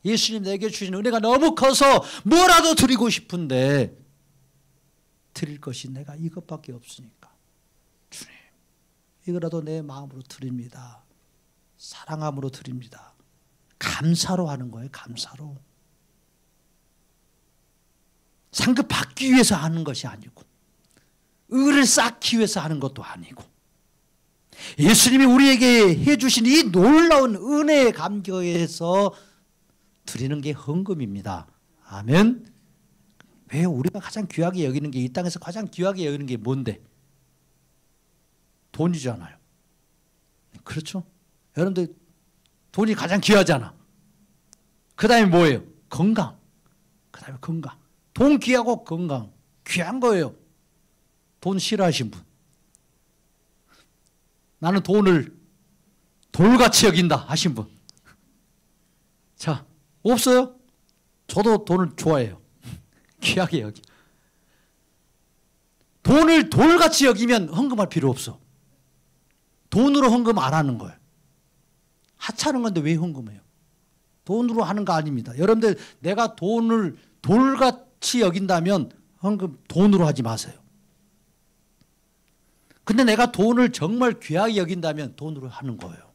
예수님 내게 주신 은혜가 너무 커서 뭐라도 드리고 싶은데 드릴 것이 내가 이것밖에 없으니까 주님 이거라도 내 마음으로 드립니다. 사랑함으로 드립니다. 감사로 하는 거예요. 감사로. 상급 받기 위해서 하는 것이 아니고 의를 쌓기 위해서 하는 것도 아니고 예수님이 우리에게 해주신 이 놀라운 은혜에 감격해서 드리는 게 헌금입니다. 아멘. 왜 우리가 가장 귀하게 여기는 게, 이 땅에서 가장 귀하게 여기는 게 뭔데? 돈이잖아요. 그렇죠? 여러분들 돈이 가장 귀하잖아. 그 다음에 뭐예요? 건강. 그 다음에 건강. 돈 귀하고 건강 귀한 거예요. 돈 싫어하신 분. 나는 돈을 돌같이 여긴다 하신 분. 자, 없어요? 저도 돈을 좋아해요. 귀하게 여기. 돈을 돌같이 여기면 헌금할 필요 없어. 돈으로 헌금 안 하는 거예요. 하찮은 건데 왜 헌금해요? 돈으로 하는 거 아닙니다. 여러분들 내가 돈을 돌같이 여긴다면 헌금 돈으로 하지 마세요. 근데 내가 돈을 정말 귀하게 여긴다면 돈으로 하는 거예요.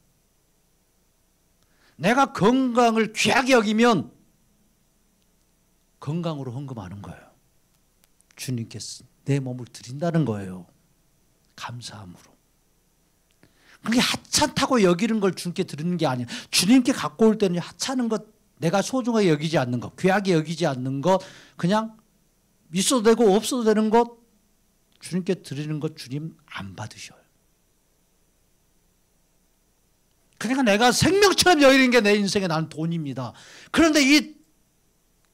내가 건강을 귀하게 여기면 건강으로 헌금하는 거예요. 주님께 내 몸을 드린다는 거예요. 감사함으로. 그게 하찮다고 여기는 걸 주님께 드리는 게 아니에요. 주님께 갖고 올 때는 하찮은 것, 내가 소중하게 여기지 않는 것, 귀하게 여기지 않는 것, 그냥 있어도 되고 없어도 되는 것, 주님께 드리는 것 주님 안 받으셔요. 그러니까 내가 생명처럼 여기는 게 내 인생에 나는 돈입니다. 그런데 이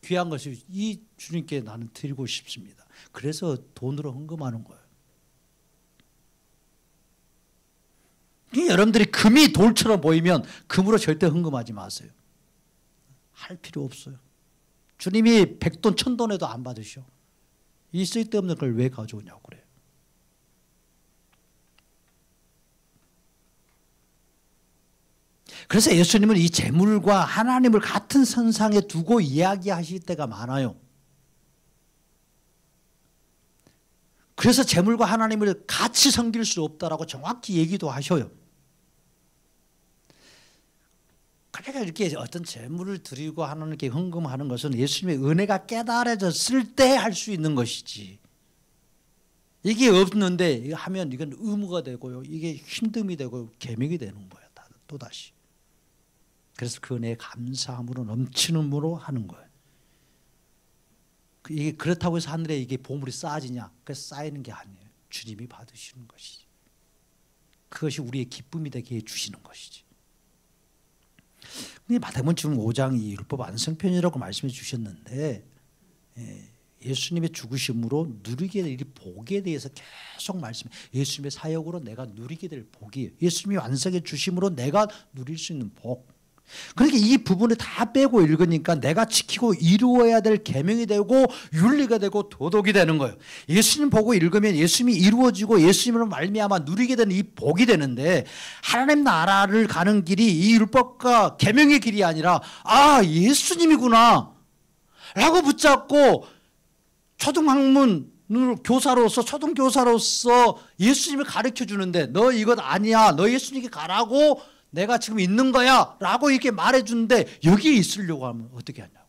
귀한 것을 이 주님께 나는 드리고 싶습니다. 그래서 돈으로 헌금하는 거예요. 여러분들이 금이 돌처럼 보이면 금으로 절대 헌금하지 마세요. 할 필요 없어요. 주님이 100돈 1000돈에도 안 받으셔. 이 쓸데없는 걸 왜 가져오냐고 그래요. 그래서 예수님은 이 재물과 하나님을 같은 선상에 두고 이야기하실 때가 많아요. 그래서 재물과 하나님을 같이 섬길 수 없다라고 정확히 얘기도 하셔요. 그러니까 이렇게 어떤 재물을 드리고 하나님께 헌금하는 것은 예수님의 은혜가 깨달아졌을 때 할 수 있는 것이지. 이게 없는데 이거 하면 이건 의무가 되고요. 이게 힘듦이 되고 계명이 되는 거예요. 또다시. 그래서 그 은혜에 감사함으로 넘치는으로 하는 거예요. 이게 그렇다고 해서 하늘에 이게 보물이 쌓아지냐? 그래서 쌓이는 게 아니에요. 주님이 받으시는 것이지. 그것이 우리의 기쁨이 되게 해주시는 것이지. 마태복음 지금 5장 이 율법 완성편이라고 말씀해 주셨는데 예수님의 죽으심으로 누리게 될 이 복에 대해서 계속 말씀해. 예수님의 사역으로 내가 누리게 될 복이에요. 예수님이 완성해 주심으로 내가 누릴 수 있는 복. 그러니까 이 부분을 다 빼고 읽으니까 내가 지키고 이루어야 될 계명이 되고 윤리가 되고 도덕이 되는 거예요. 예수님 보고 읽으면 예수님이 이루어지고 예수님으로 말미암아 누리게 되는 이 복이 되는데 하나님 나라를 가는 길이 이 율법과 계명의 길이 아니라 아 예수님이구나 라고 붙잡고 초등학문 교사로서 초등교사로서 예수님을 가르쳐 주는데 너 이것 아니야 너 예수님께 가라고 내가 지금 있는 거야 라고 이렇게 말해주는데 여기에 있으려고 하면 어떻게 하냐고.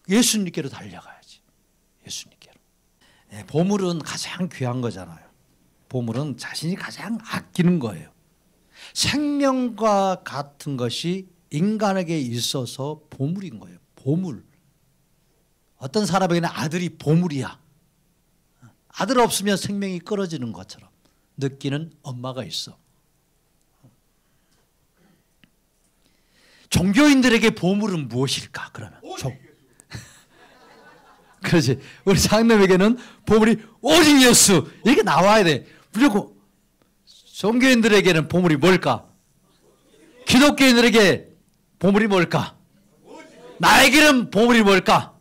예수님께로 달려가야지. 예수님께로. 보물은 가장 귀한 거잖아요. 보물은 자신이 가장 아끼는 거예요. 생명과 같은 것이 인간에게 있어서 보물인 거예요. 보물. 어떤 사람에게는 아들이 보물이야. 아들 없으면 생명이 끊어지는 것처럼 느끼는 엄마가 있어. 종교인들에게 보물은 무엇일까? 그러면 그렇지. 우리 장남에게는 보물이 오직 예수 이렇게 나와야 돼. 무조건 종교인들에게는 보물이 뭘까? 기독교인들에게 보물이 뭘까? 나에게는 보물이 뭘까?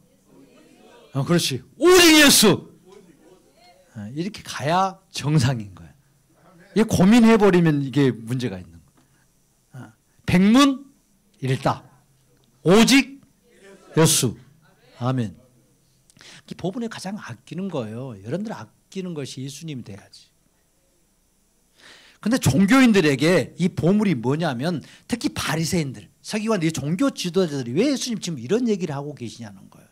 그렇지. 오직 예수. 이렇게 가야 정상인 거야. 이게 고민해버리면 이게 문제가 있는 거야. 백문일답. 오직 예수. 아멘. 법문에 가장 아끼는 거예요. 여러분들 아끼는 것이 예수님이 돼야지. 근데 종교인들에게 이 보물이 뭐냐면 특히 바리새인들, 서기관, 이 종교 지도자들이 왜 예수님 지금 이런 얘기를 하고 계시냐는 거예요.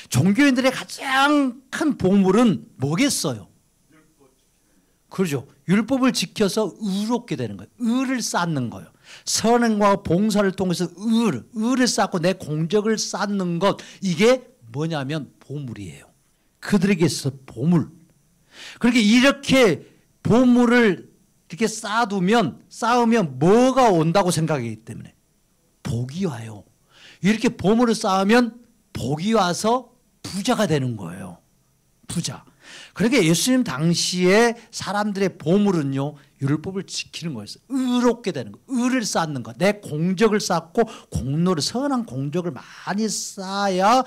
종교인들의 가장 큰 보물은 뭐겠어요? 그렇죠. 율법을 지켜서 의롭게 되는 거예요. 의를 쌓는 거예요. 선행과 봉사를 통해서 의를 쌓고 내 공적을 쌓는 것, 이게 뭐냐면 보물이에요. 그들에게 있어서 보물. 그렇게 이렇게 보물을 이렇게 쌓으면 뭐가 온다고 생각하기 때문에 복이 와요. 이렇게 보물을 쌓으면 복이 와서 부자가 되는 거예요. 부자. 그러니까 예수님 당시에 사람들의 보물은요, 율법을 지키는 거였어요. 의롭게 되는 거, 의를 쌓는 거, 내 공적을 쌓고 공로를, 선한 공적을 많이 쌓아야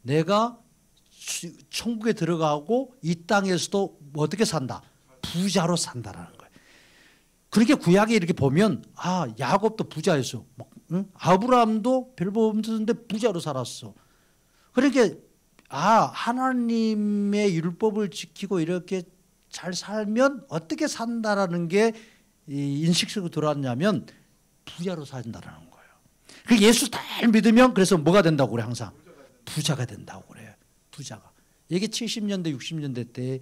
내가 천국에 들어가고 이 땅에서도 어떻게 산다? 부자로 산다라는 거예요. 그렇게 구약에 이렇게 보면 야곱도 부자였어. 아브라함도 별거 없었는데 부자로 살았어. 그러니까 하나님의 율법을 지키고 이렇게 잘 살면 어떻게 산다라는 게 인식 속으로 들어왔냐면 부자로 산다라는 거예요. 그 예수 잘 믿으면 그래서 뭐가 된다고 그래 항상? 부자가 된다고 그래요. 부자가. 이게 70년대 60년대 때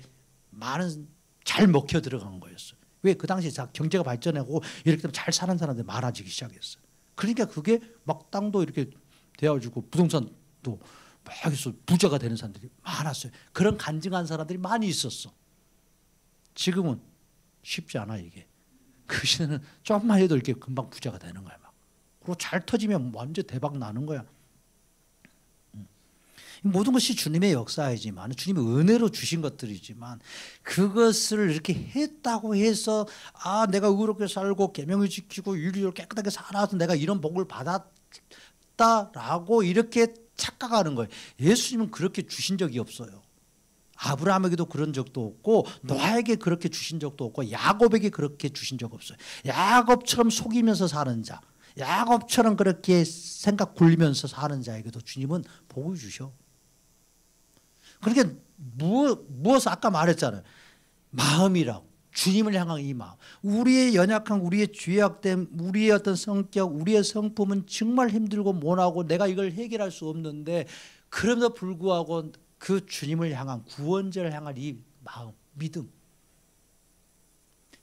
많은 잘 먹혀 들어간 거였어요. 왜? 그 당시에 경제가 발전하고 이렇게 되면 잘 사는 사람들이 많아지기 시작했어요. 그러니까 그게 막 땅도 이렇게 되어지고 부동산도 막 해서 부자가 되는 사람들이 많았어요. 그런 간증한 사람들이 많이 있었어. 지금은 쉽지 않아 이게. 그 시대는 조금만 해도 이렇게 금방 부자가 되는 거야. 막. 그리고 잘 터지면 완전 대박 나는 거야. 모든 것이 주님의 역사이지만 주님의 은혜로 주신 것들이지만 그것을 이렇게 했다고 해서 내가 의롭게 살고 계명을 지키고 윤리를 깨끗하게 살아서 내가 이런 복을 받았다라고 이렇게 착각하는 거예요. 예수님은 그렇게 주신 적이 없어요. 아브라함에게도 그런 적도 없고 노아에게 그렇게 주신 적도 없고 야곱에게 그렇게 주신 적 없어요. 야곱처럼 속이면서 사는 자, 야곱처럼 그렇게 생각 굴리면서 사는 자에게도 주님은 복을 주셔. 그러니까 무엇을 아까 말했잖아요. 마음이라고. 주님을 향한 이 마음. 우리의 연약한, 우리의 죄악됨, 우리의 어떤 성격, 우리의 성품은 정말 힘들고 모나고 내가 이걸 해결할 수 없는데 그럼에도 불구하고 그 주님을 향한, 구원자를 향한 이 마음, 믿음.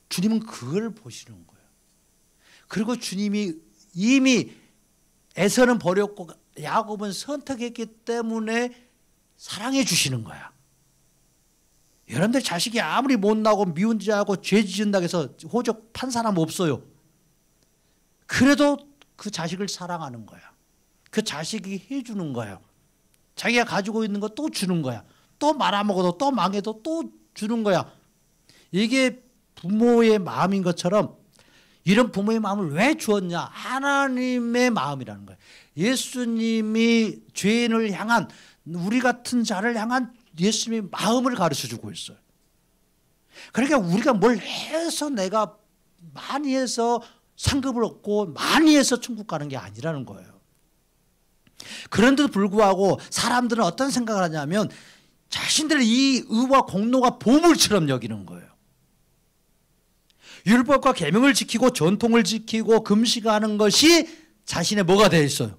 주님은 그걸 보시는 거예요. 그리고 주님이 이미 에서는 버렸고 야곱은 선택했기 때문에 사랑해 주시는 거야. 여러분들 자식이 아무리 못나고 미운 자하고 죄 지은다고 해서 호적판 사람 없어요. 그래도 그 자식을 사랑하는 거야. 그 자식이 해주는 거예요. 자기가 가지고 있는 거 또 주는 거야. 또 말아먹어도 또 망해도 또 주는 거야. 이게 부모의 마음인 것처럼 이런 부모의 마음을 왜 주었냐? 하나님의 마음이라는 거예요. 예수님이 죄인을 향한, 우리 같은 자를 향한 예수님의 마음을 가르쳐주고 있어요. 그러니까 우리가 뭘 해서 내가 많이 해서 상급을 얻고 많이 해서 천국 가는 게 아니라는 거예요. 그런데도 불구하고 사람들은 어떤 생각을 하냐면 자신들의 이 의와 공로가 보물처럼 여기는 거예요. 율법과 계명을 지키고 전통을 지키고 금식하는 것이 자신의 뭐가 되어 있어요?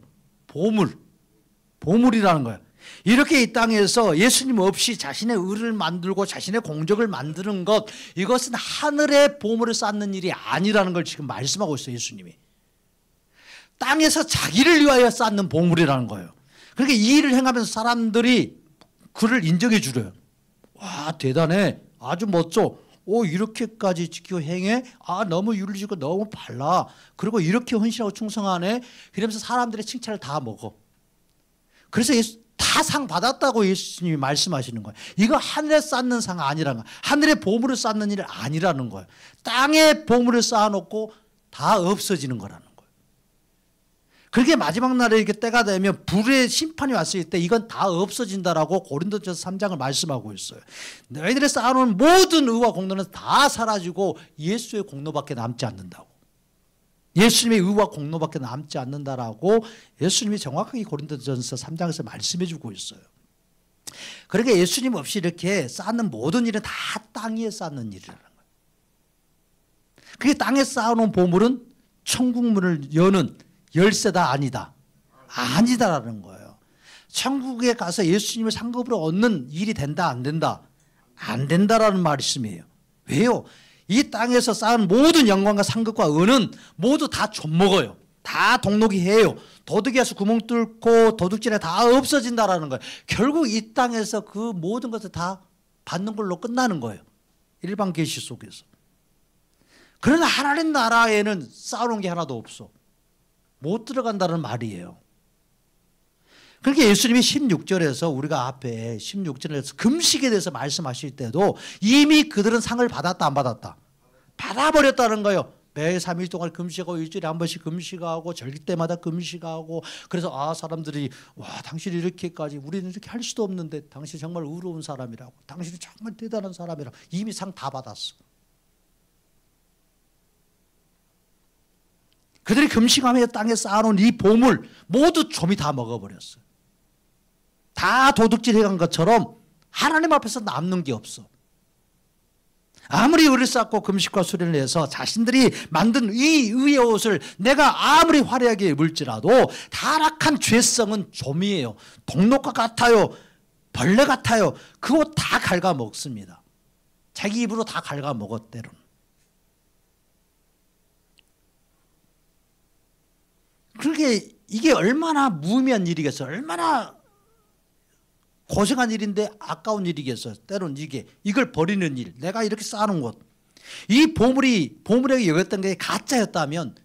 보물이라는 거예요. 이렇게 이 땅에서 예수님 없이 자신의 의를 만들고 자신의 공적을 만드는 것, 이것은 하늘의 보물을 쌓는 일이 아니라는 걸 지금 말씀하고 있어요. 예수님이. 땅에서 자기를 위하여 쌓는 보물이라는 거예요. 그러니까 이 일을 행하면서 사람들이 그를 인정해 주려요. 와, 대단해. 아주 멋져. 이렇게까지 지키고 행해? 너무 윤리적이고 너무 발라. 그리고 이렇게 헌신하고 충성하네. 이러면서 사람들의 칭찬을 다 먹어. 그래서 다 상 받았다고 예수님이 말씀하시는 거예요. 이거 하늘에 쌓는 상 아니라는 거예요. 하늘의 보물을 쌓는 일 아니라는 거예요. 땅에 보물을 쌓아놓고 다 없어지는 거라는 거예요. 그렇게 마지막 날에 이렇게 때가 되면 불의 심판이 왔을 때 이건 다 없어진다라고 고린도전서 3장을 말씀하고 있어요. 너희들이 쌓아놓은 모든 의와 공로는 다 사라지고 예수의 공로밖에 남지 않는다고. 예수님의 의와 공로밖에 남지 않는다라고 예수님이 정확하게 고린도전서 3장에서 말씀해 주고 있어요. 그러니까 예수님 없이 이렇게 쌓는 모든 일은 다 땅 위에 쌓는 일이라는 거예요. 그게 땅에 쌓아놓은 보물은 천국문을 여는 열쇠다 아니다? 아니다라는 거예요. 천국에 가서 예수님을 상급으로 얻는 일이 된다 안 된다? 안 된다라는 말씀이에요. 왜요? 이 땅에서 쌓은 모든 영광과 상급과 은은 모두 다 좀먹어요. 다 동록이 해요. 도둑이어서 구멍 뚫고 도둑질에 다 없어진다라는 거예요. 결국 이 땅에서 그 모든 것을 다 받는 걸로 끝나는 거예요. 일반 계시 속에서. 그러나 하나님 나라에는 쌓아놓은 게 하나도 없어. 못 들어간다는 말이에요. 그러니까 예수님이 16절에서 우리가 앞에 16절에서 금식에 대해서 말씀하실 때도 이미 그들은 상을 받았다 안 받았다? 받아버렸다는 거예요. 매 3일 동안 금식하고 일주일에 한 번씩 금식하고 절기 때마다 금식하고 그래서 사람들이 와 당신이 이렇게까지 우리는 이렇게 할 수도 없는데 당신 정말 의로운 사람이라고 당신이 정말 대단한 사람이라고 이미 상 다 받았어. 그들이 금식하며 땅에 쌓아놓은 이 보물 모두 좀이 다 먹어버렸어요. 다 도둑질 해간 것처럼 하나님 앞에서 남는 게 없어. 아무리 의를 쌓고 금식과 수련을 해서 자신들이 만든 이 의의 옷을 내가 아무리 화려하게 입을지라도 타락한 죄성은 좀이에요. 동록과 같아요. 벌레 같아요. 그 옷 다 갉아먹습니다. 자기 입으로 다 갉아먹었 때로는. 그렇게 이게 얼마나 무의미한 일이겠어요. 얼마나 고생한 일인데 아까운 일이겠어요. 때로는 이걸 버리는 일. 내가 이렇게 쌓아놓은 것. 이 보물에게 여겼던 게 가짜였다면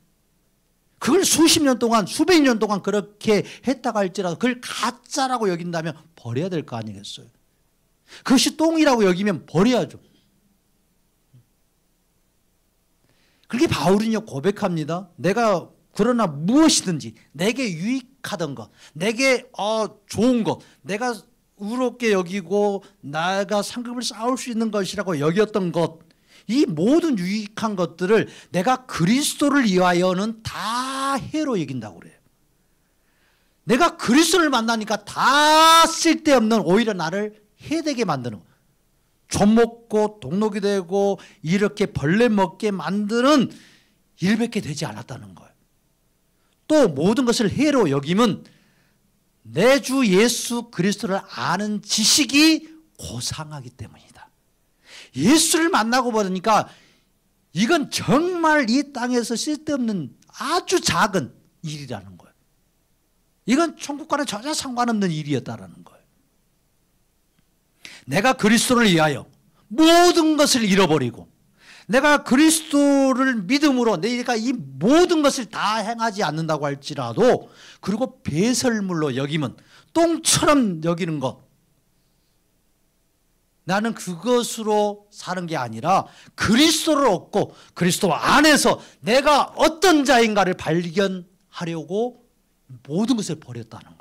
그걸 수십 년 동안 수백 년 동안 그렇게 했다고 할지라도 그걸 가짜라고 여긴다면 버려야 될 거 아니겠어요. 그것이 똥이라고 여기면 버려야죠. 그렇게 바울은요 고백합니다. 내가 그러나 무엇이든지 내게 유익하던 것, 내게 좋은 것, 내가 의롭게 여기고 내가 상급을 쌓을 수 있는 것이라고 여겼던 것, 이 모든 유익한 것들을 내가 그리스도를 위하여는 다 해로 여긴다고 그래요. 내가 그리스도를 만나니까 다 쓸데없는 오히려 나를 해되게 만드는 거예요. 좀 먹고 동록이 되고 이렇게 벌레 먹게 만드는 일밖에 되지 않았다는 거예요. 또 모든 것을 해로 여기면 내 주 예수 그리스도를 아는 지식이 고상하기 때문이다. 예수를 만나고 보니까 이건 정말 이 땅에서 쓸데없는 아주 작은 일이라는 거예요. 이건 천국과는 전혀 상관없는 일이었다는 거예요. 내가 그리스도를 위하여 모든 것을 잃어버리고 내가 그리스도를 믿음으로 내가 이 모든 것을 다 행하지 않는다고 할지라도 그리고 배설물로 여기면 똥처럼 여기는 것, 나는 그것으로 사는 게 아니라 그리스도를 얻고 그리스도 안에서 내가 어떤 자인가를 발견하려고 모든 것을 버렸다는 거예요.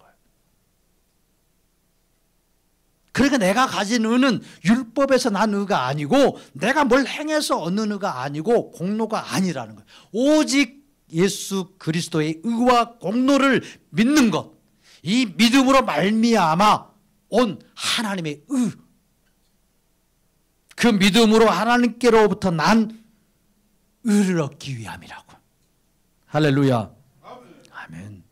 그러니까 내가 가진 의는 율법에서 난 의가 아니고 내가 뭘 행해서 얻는 의가 아니고 공로가 아니라는 거예요. 오직 예수 그리스도의 의와 공로를 믿는 것, 이 믿음으로 말미암아 온 하나님의 의, 그 믿음으로 하나님께로부터 난 의를 얻기 위함이라고. 할렐루야. 아멘.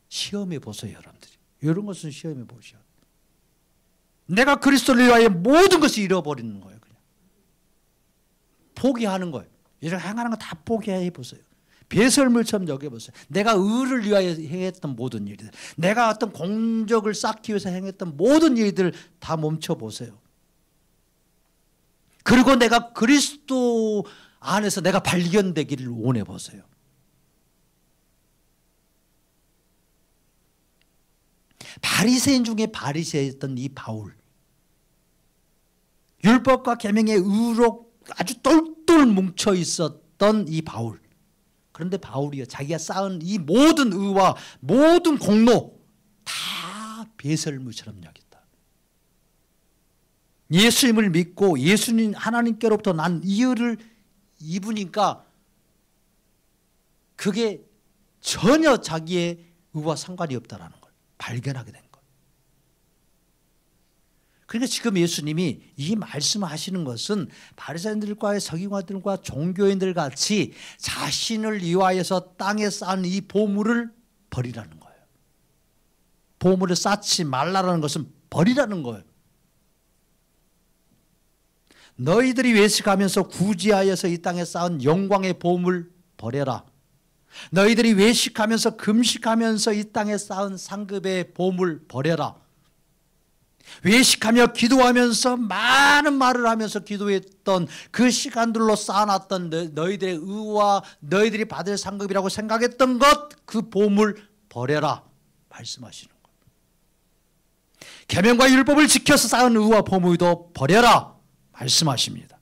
시험해 보세요, 여러분들이. 이런 것은 시험해 보셔야 돼요. 내가 그리스도를 위하여 모든 것을 잃어버리는 거예요. 그냥 포기하는 거예요. 이렇게 행하는 거 다 포기해 보세요. 배설물처럼 여겨보세요. 내가 의를 위하여 행했던 모든 일들, 내가 어떤 공적을 쌓기 위해서 행했던 모든 일들 다 멈춰보세요. 그리고 내가 그리스도 안에서 내가 발견되기를 원해보세요. 바리새인 중에 바리새였던 이 바울, 율법과 계명의 의로 아주 똘똘 뭉쳐 있었던 이 바울. 그런데 바울이요, 자기가 쌓은 이 모든 의와 모든 공로 다 배설물처럼 여겼다. 예수님을 믿고 예수님 하나님께로부터 난 이 의를 입으니까 그게 전혀 자기의 의와 상관이 없다라는 걸 발견하게 된 거예요. 그러니까 지금 예수님이 이 말씀하시는 것은 바리새인들과 서기관들과 종교인들 같이 자신을 위하여서 땅에 쌓은 이 보물을 버리라는 거예요. 보물을 쌓지 말라는 것은 버리라는 거예요. 너희들이 외식하면서 구제하여서 이 땅에 쌓은 영광의 보물 버려라. 너희들이 외식하면서 금식하면서 이 땅에 쌓은 상급의 보물 버려라. 외식하며 기도하면서 많은 말을 하면서 기도했던 그 시간들로 쌓아놨던 너희들의 의와 너희들이 받을 상급이라고 생각했던 것, 그 보물 버려라 말씀하시는 거예요. 계명과 율법을 지켜서 쌓은 의와 보물도 버려라 말씀하십니다.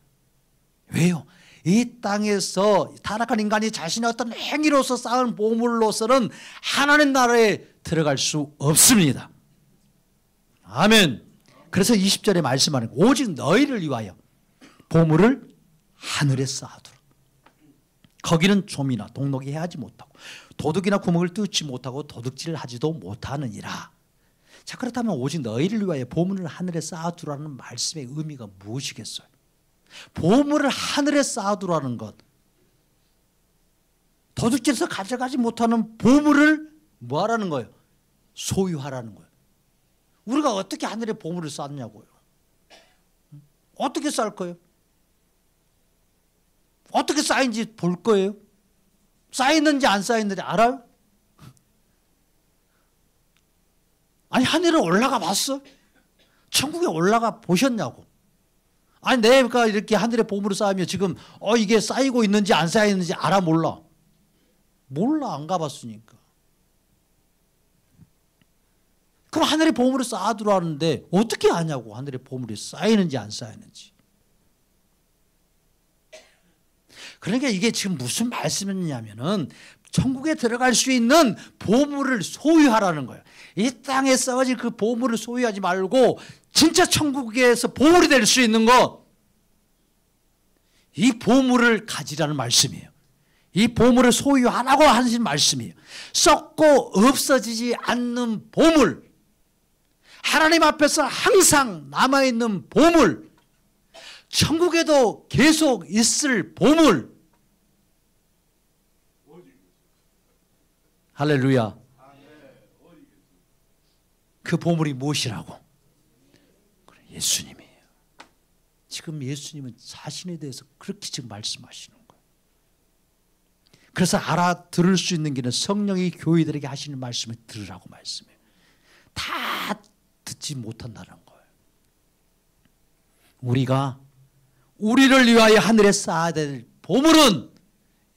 왜요? 이 땅에서 타락한 인간이 자신의 어떤 행위로서 쌓은 보물로서는 하나님 나라에 들어갈 수 없습니다. 아멘. 그래서 20절에 말씀하는 오직 너희를 위하여 보물을 하늘에 쌓아두라. 거기는 좀이나 동록이 해하지 못하고 도둑이나 구멍을 뚫지 못하고 도둑질을 하지도 못하느니라. 자, 그렇다면 오직 너희를 위하여 보물을 하늘에 쌓아두라는 말씀의 의미가 무엇이겠어요? 보물을 하늘에 쌓아두라는 것, 도둑질에서 가져가지 못하는 보물을 뭐 하라는 거예요? 소유하라는 거예요. 우리가 어떻게 하늘에 보물을 쌓냐고요? 어떻게 쌓을 거예요? 어떻게 쌓인지 볼 거예요? 쌓였는지 안 쌓였는지 알아요? 아니, 하늘에 올라가 봤어? 천국에 올라가 보셨냐고? 아니, 내가 이렇게 하늘에 보물을 쌓으면 지금 이게 쌓이고 있는지 안 쌓이는지 알아 몰라? 몰라, 안 가봤으니까. 그럼 하늘에 보물을 쌓아두라는데 어떻게 아냐고, 하늘에 보물이 쌓이는지 안 쌓이는지. 그러니까 이게 지금 무슨 말씀이냐면은 천국에 들어갈 수 있는 보물을 소유하라는 거예요. 이 땅에 썩어질 그 보물을 소유하지 말고 진짜 천국에서 보물이 될 수 있는 것, 이 보물을 가지라는 말씀이에요. 이 보물을 소유하라고 하신 말씀이에요. 썩고 없어지지 않는 보물, 하나님 앞에서 항상 남아있는 보물, 천국에도 계속 있을 보물. 할렐루야. 그 보물이 무엇이라고? 예수님이에요. 지금 예수님은 자신에 대해서 그렇게 지금 말씀하시는 거예요. 그래서 알아들을 수 있는 길은 성령이 교회들에게 하시는 말씀을 들으라고 말씀해요. 다 듣지 못한다는 거예요. 우리가 우리를 위하여 하늘에 쌓아야 될 보물은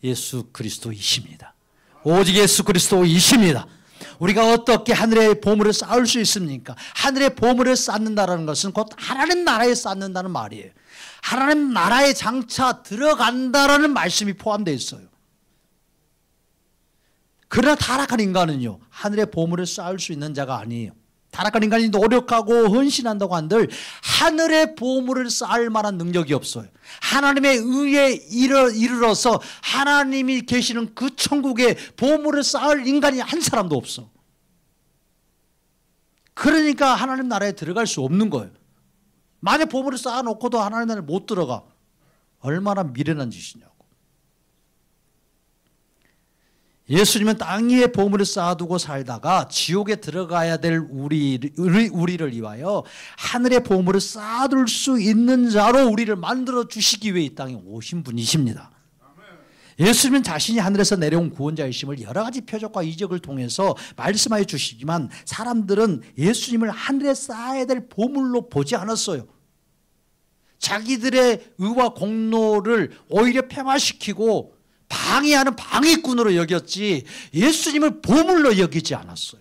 예수 그리스도이십니다. 오직 예수 그리스도이십니다. 우리가 어떻게 하늘의 보물을 쌓을 수 있습니까? 하늘의 보물을 쌓는다는 것은 곧 하나님 나라에 쌓는다는 말이에요. 하나님 나라에 장차 들어간다라는 말씀이 포함되어 있어요. 그러나 타락한 인간은요, 하늘의 보물을 쌓을 수 있는 자가 아니에요. 타락한 인간이 노력하고 헌신한다고 한들 하늘의 보물을 쌓을 만한 능력이 없어요. 하나님의 의에 이르러서 하나님이 계시는 그 천국에 보물을 쌓을 인간이 한 사람도 없어. 그러니까 하나님 나라에 들어갈 수 없는 거예요. 만약 보물을 쌓아놓고도 하나님 나라에 못 들어가, 얼마나 미련한 짓이냐고. 예수님은 땅 위에 보물을 쌓아두고 살다가 지옥에 들어가야 될 우리를 위하여 하늘의 보물을 쌓아둘 수 있는 자로 우리를 만들어 주시기 위해 이 땅에 오신 분이십니다. 예수님은 자신이 하늘에서 내려온 구원자이심을 여러 가지 표적과 이적을 통해서 말씀하여 주시지만 사람들은 예수님을 하늘에 쌓아야 될 보물로 보지 않았어요. 자기들의 의와 공로를 오히려 폐마시키고 방해하는 방해꾼으로 여겼지 예수님을 보물로 여기지 않았어요.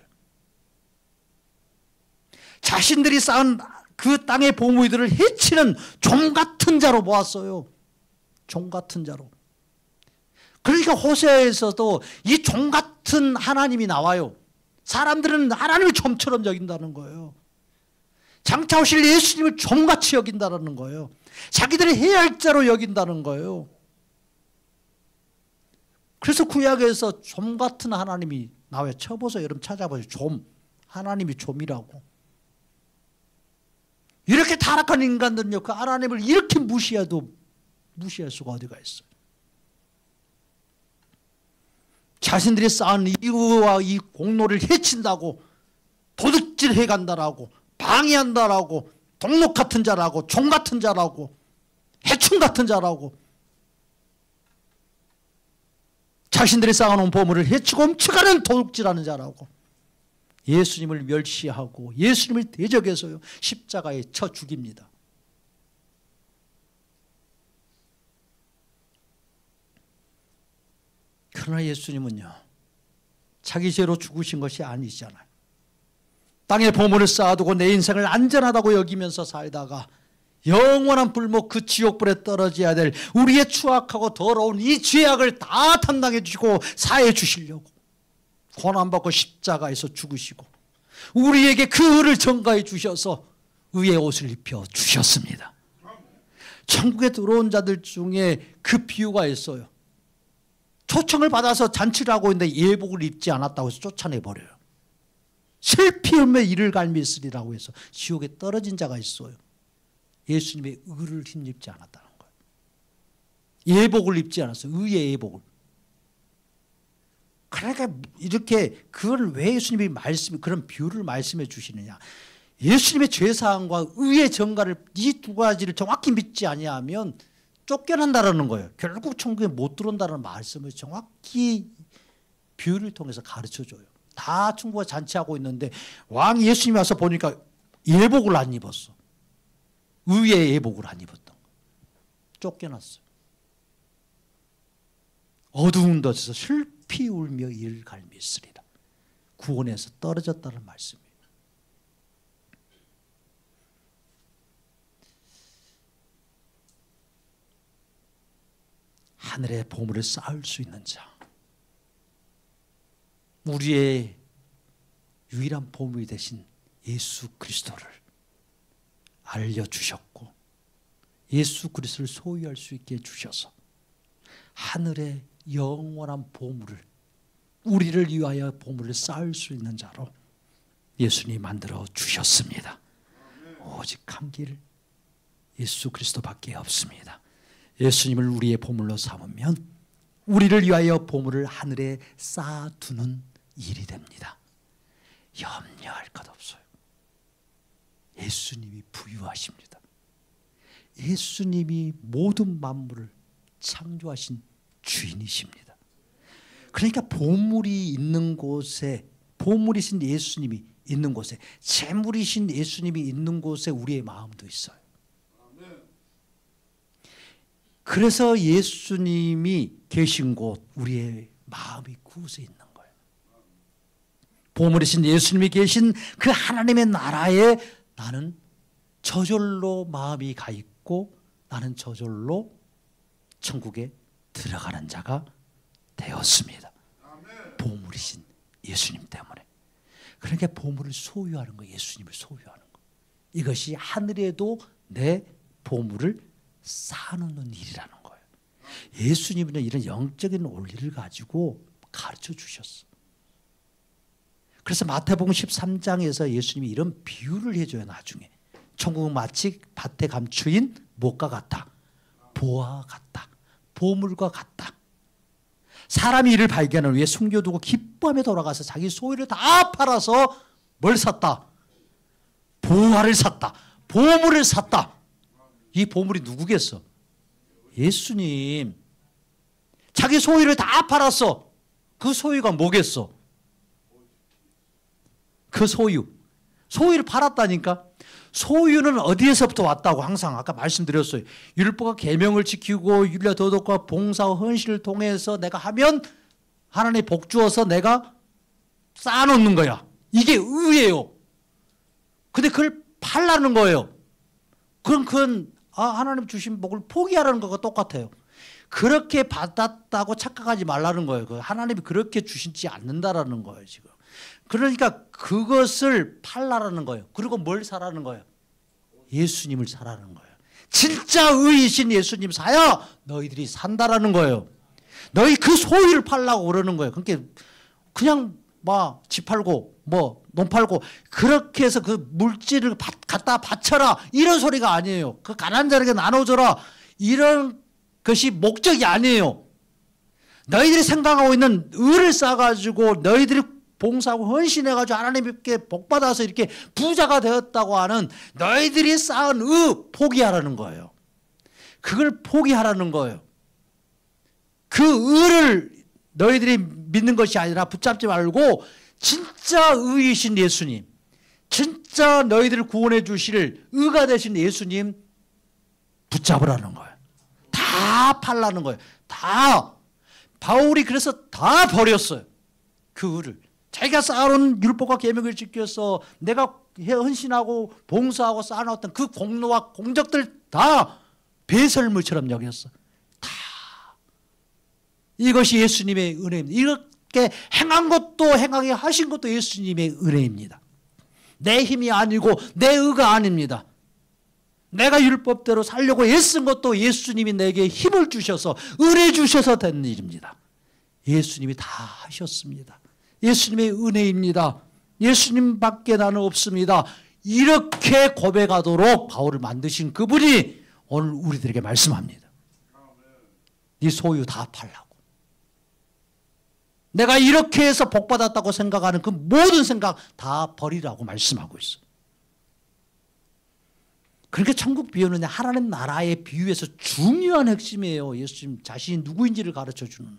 자신들이 쌓은 그 땅의 보물들을 해치는 종 같은 자로 보았어요. 종 같은 자로. 그러니까 호세아에서도 이 종 같은 하나님이 나와요. 사람들은 하나님을 좀처럼 여긴다는 거예요. 장차 오실 예수님을 종같이 여긴다는 거예요. 자기들이 해야 할 자로 여긴다는 거예요. 그래서 구약에서 좀 같은 하나님이 나와요. 쳐보세요. 여러분 찾아보세요. 좀. 하나님이 좀이라고. 이렇게 타락한 인간들은요, 그 하나님을 이렇게 무시해도 무시할 수가 어디가 있어요. 자신들이 쌓은 이유와 이 공로를 해친다고, 도둑질 해간다라고, 방해한다라고, 동록 같은 자라고, 종 같은 자라고, 해충 같은 자라고, 자신들이 쌓아놓은 보물을 해치고 훔쳐가는 도둑질하는 자라고, 예수님을 멸시하고 예수님을 대적해서요 십자가에 쳐 죽입니다. 그러나 예수님은요, 자기 죄로 죽으신 것이 아니잖아요. 땅에 보물을 쌓아두고 내 인생을 안전하다고 여기면서 살다가 영원한 불목 그 지옥불에 떨어져야 될 우리의 추악하고 더러운 이 죄악을 다 담당해 주시고 사해 주시려고 고난받고 십자가에서 죽으시고 우리에게 그 의를 전가해 주셔서 의의 옷을 입혀 주셨습니다. 천국에 들어온 자들 중에 그 비유가 있어요. 초청을 받아서 잔치를 하고 있는데 예복을 입지 않았다고 해서 쫓아내버려요. 슬피 울며 이를 갈미 있으리라고 해서 지옥에 떨어진 자가 있어요. 예수님의 의를 힘입지 않았다는 거예요. 예복을 입지 않았어요. 의의 예복을. 그러니까 이렇게 그걸 왜 예수님이 그런 비유를 말씀해 주시느냐. 예수님의 죄사함과 의의 전가를 이 두 가지를 정확히 믿지 아니하면 쫓겨난다는 거예요. 결국 천국에 못 들어온다는 말씀을 정확히 비유를 통해서 가르쳐줘요. 다 천국에 잔치하고 있는데 왕 예수님이 와서 보니까 예복을 안 입었어. 의의 예복을 안 입었던 거예요. 쫓겨났어요. 어두운 데서 슬피 울며 이를 갈미 있으리라. 구원에서 떨어졌다는 말씀이에요. 하늘의 보물을 쌓을 수 있는 자, 우리의 유일한 보물이 되신 예수 그리스도를 알려주셨고 예수 그리스도를 소유할 수 있게 해주셔서 하늘의 영원한 보물을 우리를 위하여 보물을 쌓을 수 있는 자로 예수님이 만들어 주셨습니다. 오직 한 길 예수 그리스도밖에 없습니다. 예수님을 우리의 보물로 삼으면 우리를 위하여 보물을 하늘에 쌓아두는 일이 됩니다. 염려할 것 없어요. 예수님이 부유하십니다. 예수님이 모든 만물을 창조하신 주인이십니다. 그러니까 보물이 있는 곳에, 보물이신 예수님이 있는 곳에, 재물이신 예수님이 있는 곳에 우리의 마음도 있어요. 그래서 예수님이 계신 곳, 우리의 마음이 그곳에 있는 거예요. 보물이신 예수님이 계신 그 하나님의 나라에 나는 저절로 마음이 가 있고 나는 저절로 천국에 들어가는 자가 되었습니다. 보물이신 예수님 때문에. 그러니까 보물을 소유하는 거예요. 예수님을 소유하는 거. 이것이 하늘에도 내 보물을 쌓아놓는 일이라는 거예요. 예수님은 이런 영적인 원리를 가지고 가르쳐 주셨어. 그래서 마태복음 13장에서 예수님이 이런 비유를 해줘요. 나중에 천국은 마치 밭에 감추인 무엇과 같다? 보화와 같다. 보물과 같다. 사람이 이를 발견하기 위해 숨겨두고 기뻐하며 돌아가서 자기 소유를 다 팔아서 뭘 샀다? 보화를 샀다. 보물을 샀다. 이 보물이 누구겠어? 예수님. 자기 소유를 다 팔았어. 그 소유가 뭐겠어? 그 소유를 팔았다니까. 소유는 어디에서부터 왔다고 항상 아까 말씀드렸어요. 율법과 계명을 지키고 율례 도덕과 봉사와 헌신을 통해서 내가 하면 하나님이 복 주어서 내가 쌓아놓는 거야. 이게 의예요. 근데 그걸 팔라는 거예요. 그건 하나님 주신 복을 포기하라는 것과 똑같아요. 그렇게 받았다고 착각하지 말라는 거예요. 하나님이 그렇게 주시지 않는다라는 거예요. 지금. 그러니까 그것을 팔라라는 거예요. 그리고 뭘 사라는 거예요? 예수님을 사라는 거예요. 진짜 의이신 예수님 사야 너희들이 산다라는 거예요. 너희 그 소유를 팔라고 그러는 거예요. 그러니까 그냥 막 집 팔고 논 팔고 그렇게 해서 그 물질을 갖다 바쳐라 이런 소리가 아니에요. 그 가난한 자에게 나눠줘라 이런 것이 목적이 아니에요. 너희들이 생각하고 있는 의를 쌓아가지고 너희들이 봉사하고 헌신해가지고 하나님께 복받아서 이렇게 부자가 되었다고 하는 너희들이 쌓은 의 포기하라는 거예요. 그걸 포기하라는 거예요. 그 의를 너희들이 믿는 것이 아니라 붙잡지 말고 진짜 의이신 예수님, 진짜 너희들을 구원해 주실 의가 되신 예수님 붙잡으라는 거예요. 다 팔라는 거예요. 다. 바울이 그래서 다 버렸어요. 그 의를. 자기가 쌓아놓은 율법과 계명을 지켜서 내가 헌신하고 봉사하고 쌓아놓았던 그 공로와 공적들 다 배설물처럼 여겼어. 다. 이것이 예수님의 은혜입니다. 이렇게 행한 것도 행하게 하신 것도 예수님의 은혜입니다. 내 힘이 아니고 내 의가 아닙니다. 내가 율법대로 살려고 애쓴 것도 예수님이 내게 힘을 주셔서 은혜 주셔서 된 일입니다. 예수님이 다 하셨습니다. 예수님의 은혜입니다. 예수님밖에 나는 없습니다. 이렇게 고백하도록 바울을 만드신 그분이 오늘 우리들에게 말씀합니다. 네 소유 다 팔라고. 내가 이렇게 해서 복받았다고 생각하는 그 모든 생각 다 버리라고 말씀하고 있어. 그러니까 천국 비유는 하나님 나라의 비유에서 중요한 핵심이에요. 예수님 자신이 누구인지를 가르쳐주는.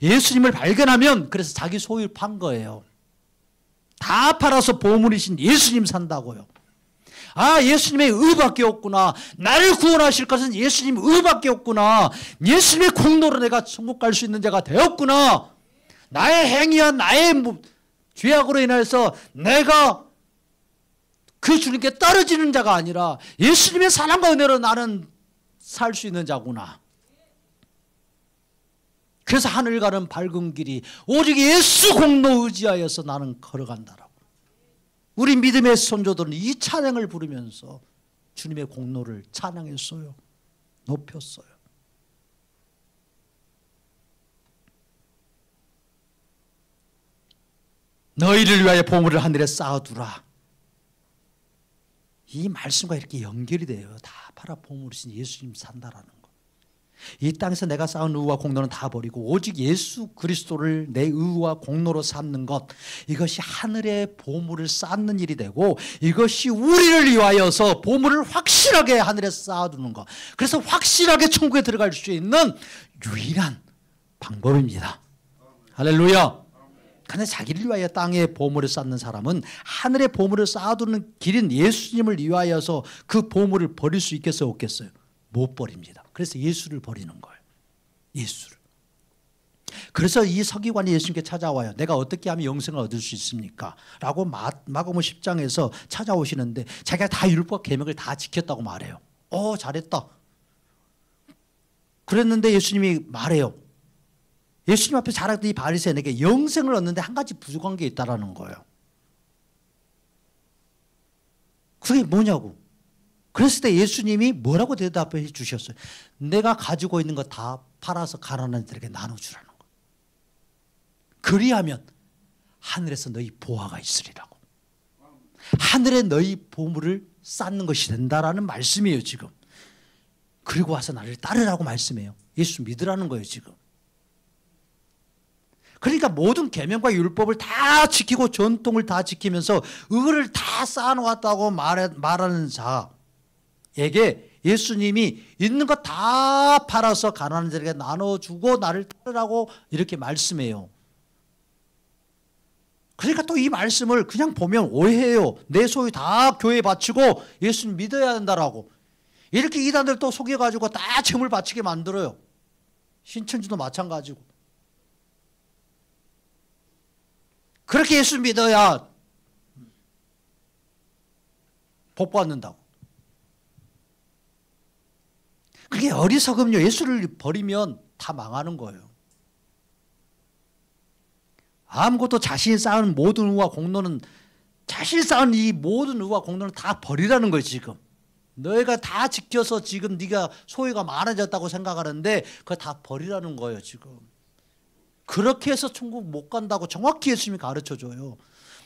예수님을 발견하면 그래서 자기 소유를 판 거예요. 다 팔아서 보물이신 예수님 산다고요. 아, 예수님의 의밖에 없구나. 나를 구원하실 것은 예수님 의밖에 없구나. 예수님의 공로로 내가 천국 갈 수 있는 자가 되었구나. 나의 행위와 나의 죄악으로 인해서 내가 그 주님께 떨어지는 자가 아니라 예수님의 사랑과 은혜로 나는 살 수 있는 자구나. 그래서 하늘 가는 밝은 길이 오직 예수 공로 의지하여서 나는 걸어간다라고. 우리 믿음의 선조들은 이 찬양을 부르면서 주님의 공로를 찬양했어요. 높였어요. 너희를 위하여 보물을 하늘에 쌓아두라. 이 말씀과 이렇게 연결이 돼요. 다 팔아 보물이신 예수님 산다라는 거. 이 땅에서 내가 쌓은 의와 공로는 다 버리고 오직 예수 그리스도를 내 의와 공로로 삼는 것, 이것이 하늘의 보물을 쌓는 일이 되고 이것이 우리를 위하여서 보물을 확실하게 하늘에 쌓아두는 것. 그래서 확실하게 천국에 들어갈 수 있는 유일한 방법입니다. 할렐루야. 그런데 자기를 위하여 땅에 보물을 쌓는 사람은 하늘의 보물을 쌓아두는 길인 예수님을 위하여서 그 보물을 버릴 수 있겠어요, 없겠어요? 못 버립니다. 그래서 예수를 버리는 거예요. 예수를. 그래서 이 서기관이 예수님께 찾아와요. 내가 어떻게 하면 영생을 얻을 수 있습니까? 라고 마가복음 10장에서 찾아오시는데 자기가 다 율법 계명을 다 지켰다고 말해요. 잘했다. 그랬는데 예수님이 말해요. 예수님 앞에 자랐던 이 바리새인에게 영생을 얻는데 한 가지 부족한 게 있다라는 거예요. 그게 뭐냐고. 그랬을 때 예수님이 뭐라고 대답해 주셨어요? 내가 가지고 있는 거 다 팔아서 가난한 자들에게 나눠주라는 거. 그리하면 하늘에서 너희 보화가 있으리라고. 하늘에 너희 보물을 쌓는 것이 된다라는 말씀이에요, 지금. 그리고 와서 나를 따르라고 말씀해요. 예수 믿으라는 거예요, 지금. 그러니까 모든 계명과 율법을 다 지키고 전통을 다 지키면서 의를 다 쌓아놓았다고 말하는 자에게 예수님이 있는 거 다 팔아서 가난한 자에게 나눠주고 나를 따르라고 이렇게 말씀해요. 그러니까 또 이 말씀을 그냥 보면 오해해요. 내 소유 다 교회에 바치고 예수님 믿어야 된다라고. 이렇게 이단들 또 속여가지고 다 재물 바치게 만들어요. 신천지도 마찬가지고. 그렇게 예수 믿어야 복 받는다고. 그게 어리석음요. 예수를 버리면 다 망하는 거예요. 아무것도 자신이 쌓은 모든 의와 공로는, 자신이 쌓은 이 모든 의와 공로는 다 버리라는 거예요, 지금. 너희가 다 지켜서 지금 네가 소유가 많아졌다고 생각하는데 그거 다 버리라는 거예요, 지금. 그렇게 해서 천국 못 간다고 정확히 예수님이 가르쳐줘요.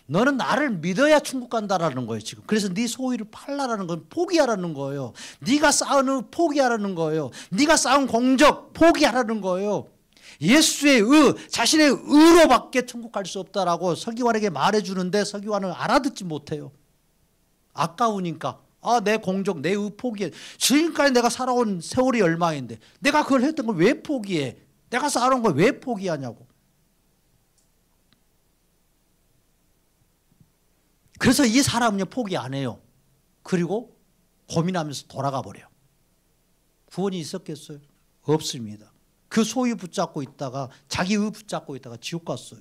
너는 나를 믿어야 천국 간다라는 거예요, 지금. 그래서 네 소유를 팔라라는 건 포기하라는 거예요. 네가 쌓은 의 포기하라는 거예요. 네가 쌓은 공적 포기하라는 거예요. 예수의 의, 자신의 의로밖에 천국 갈 수 없다라고 서기관에게 말해주는데 서기관은 알아듣지 못해요. 아까우니까. 내 공적, 내 의 포기해. 지금까지 내가 살아온 세월이 얼마인데 내가 그걸 했던 걸 왜 포기해? 내가 쌓아놓은 걸 왜 포기하냐고. 그래서 이 사람은요, 포기 안 해요. 그리고 고민하면서 돌아가 버려요. 구원이 있었겠어요? 없습니다. 그 소유 붙잡고 있다가 자기 의 붙잡고 있다가 지옥 갔어요.